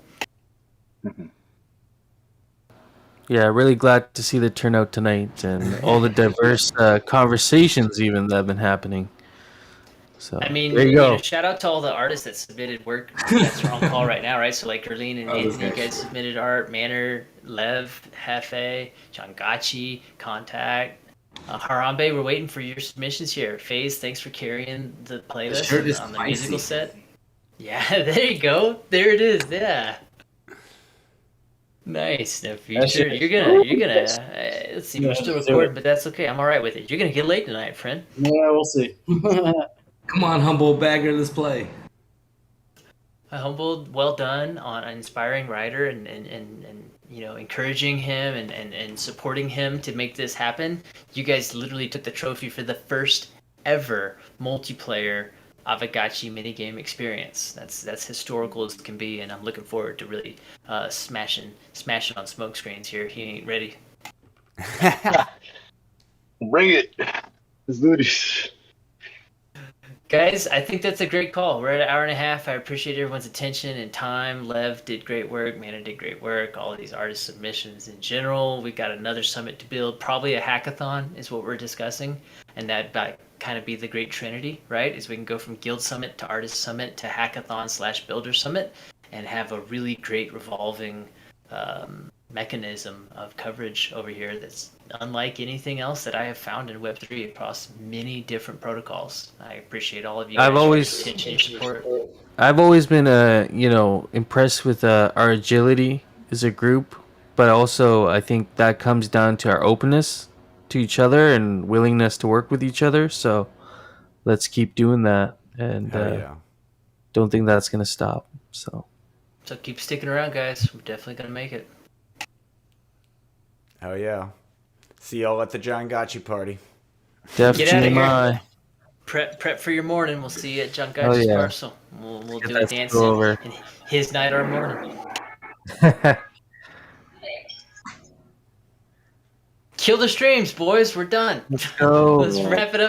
Yeah, really glad to see the turnout tonight and all the diverse conversations even that have been happening. So I mean, there you go. shout out to all the artists that submitted work. That's on call right now, right? So like Gerline and Anthony, you guys submitted art. Manor, Lev, Hefe, John Gachi, Contact. Harambe, we're waiting for your submissions here. FaZe, thanks for carrying the playlist on the musical set. Yeah, there you go. There it is. Yeah. Nice. No future. You're gonna. Let's see. We're still recording, but that's okay. I'm all right with it. You're gonna get late tonight, friend. Yeah, we'll see. Come on, humble bagger, let's play. Humbled, well done on an inspiring writer and encouraging him and supporting him to make this happen. You guys literally took the trophy for the first ever multiplayer Avagachi minigame experience. That's historical as it can be, and I'm looking forward to really smashing on smoke screens here. He ain't ready. Bring it. Let's do this. Guys, I think that's a great call. We're at an hour and a half. I appreciate everyone's attention and time. Lev did great work. Mana did great work. All of these artist submissions in general. We got another summit to build. Probably a hackathon is what we're discussing. And that kind of be the great trinity, right? Is we can go from Guild Summit to Artist Summit to Hackathon/Builder Summit and have a really great revolving mechanism of coverage over here that's unlike anything else that I have found in Web3 across many different protocols. I appreciate all of you. I've always been impressed with our agility as a group, but also I think that comes down to our openness to each other and willingness to work with each other. So let's keep doing that, and don't think that's gonna stop. So keep sticking around, guys. We're definitely gonna make it. Hell yeah. See y'all at the John Gachi party. Def Get out of GMI. here. Prep for your morning. We'll see you at John Gachi's parcel. We'll do a dance in his night or morning. Kill the streams, boys. We're done. Let's go. Let's wrap it up.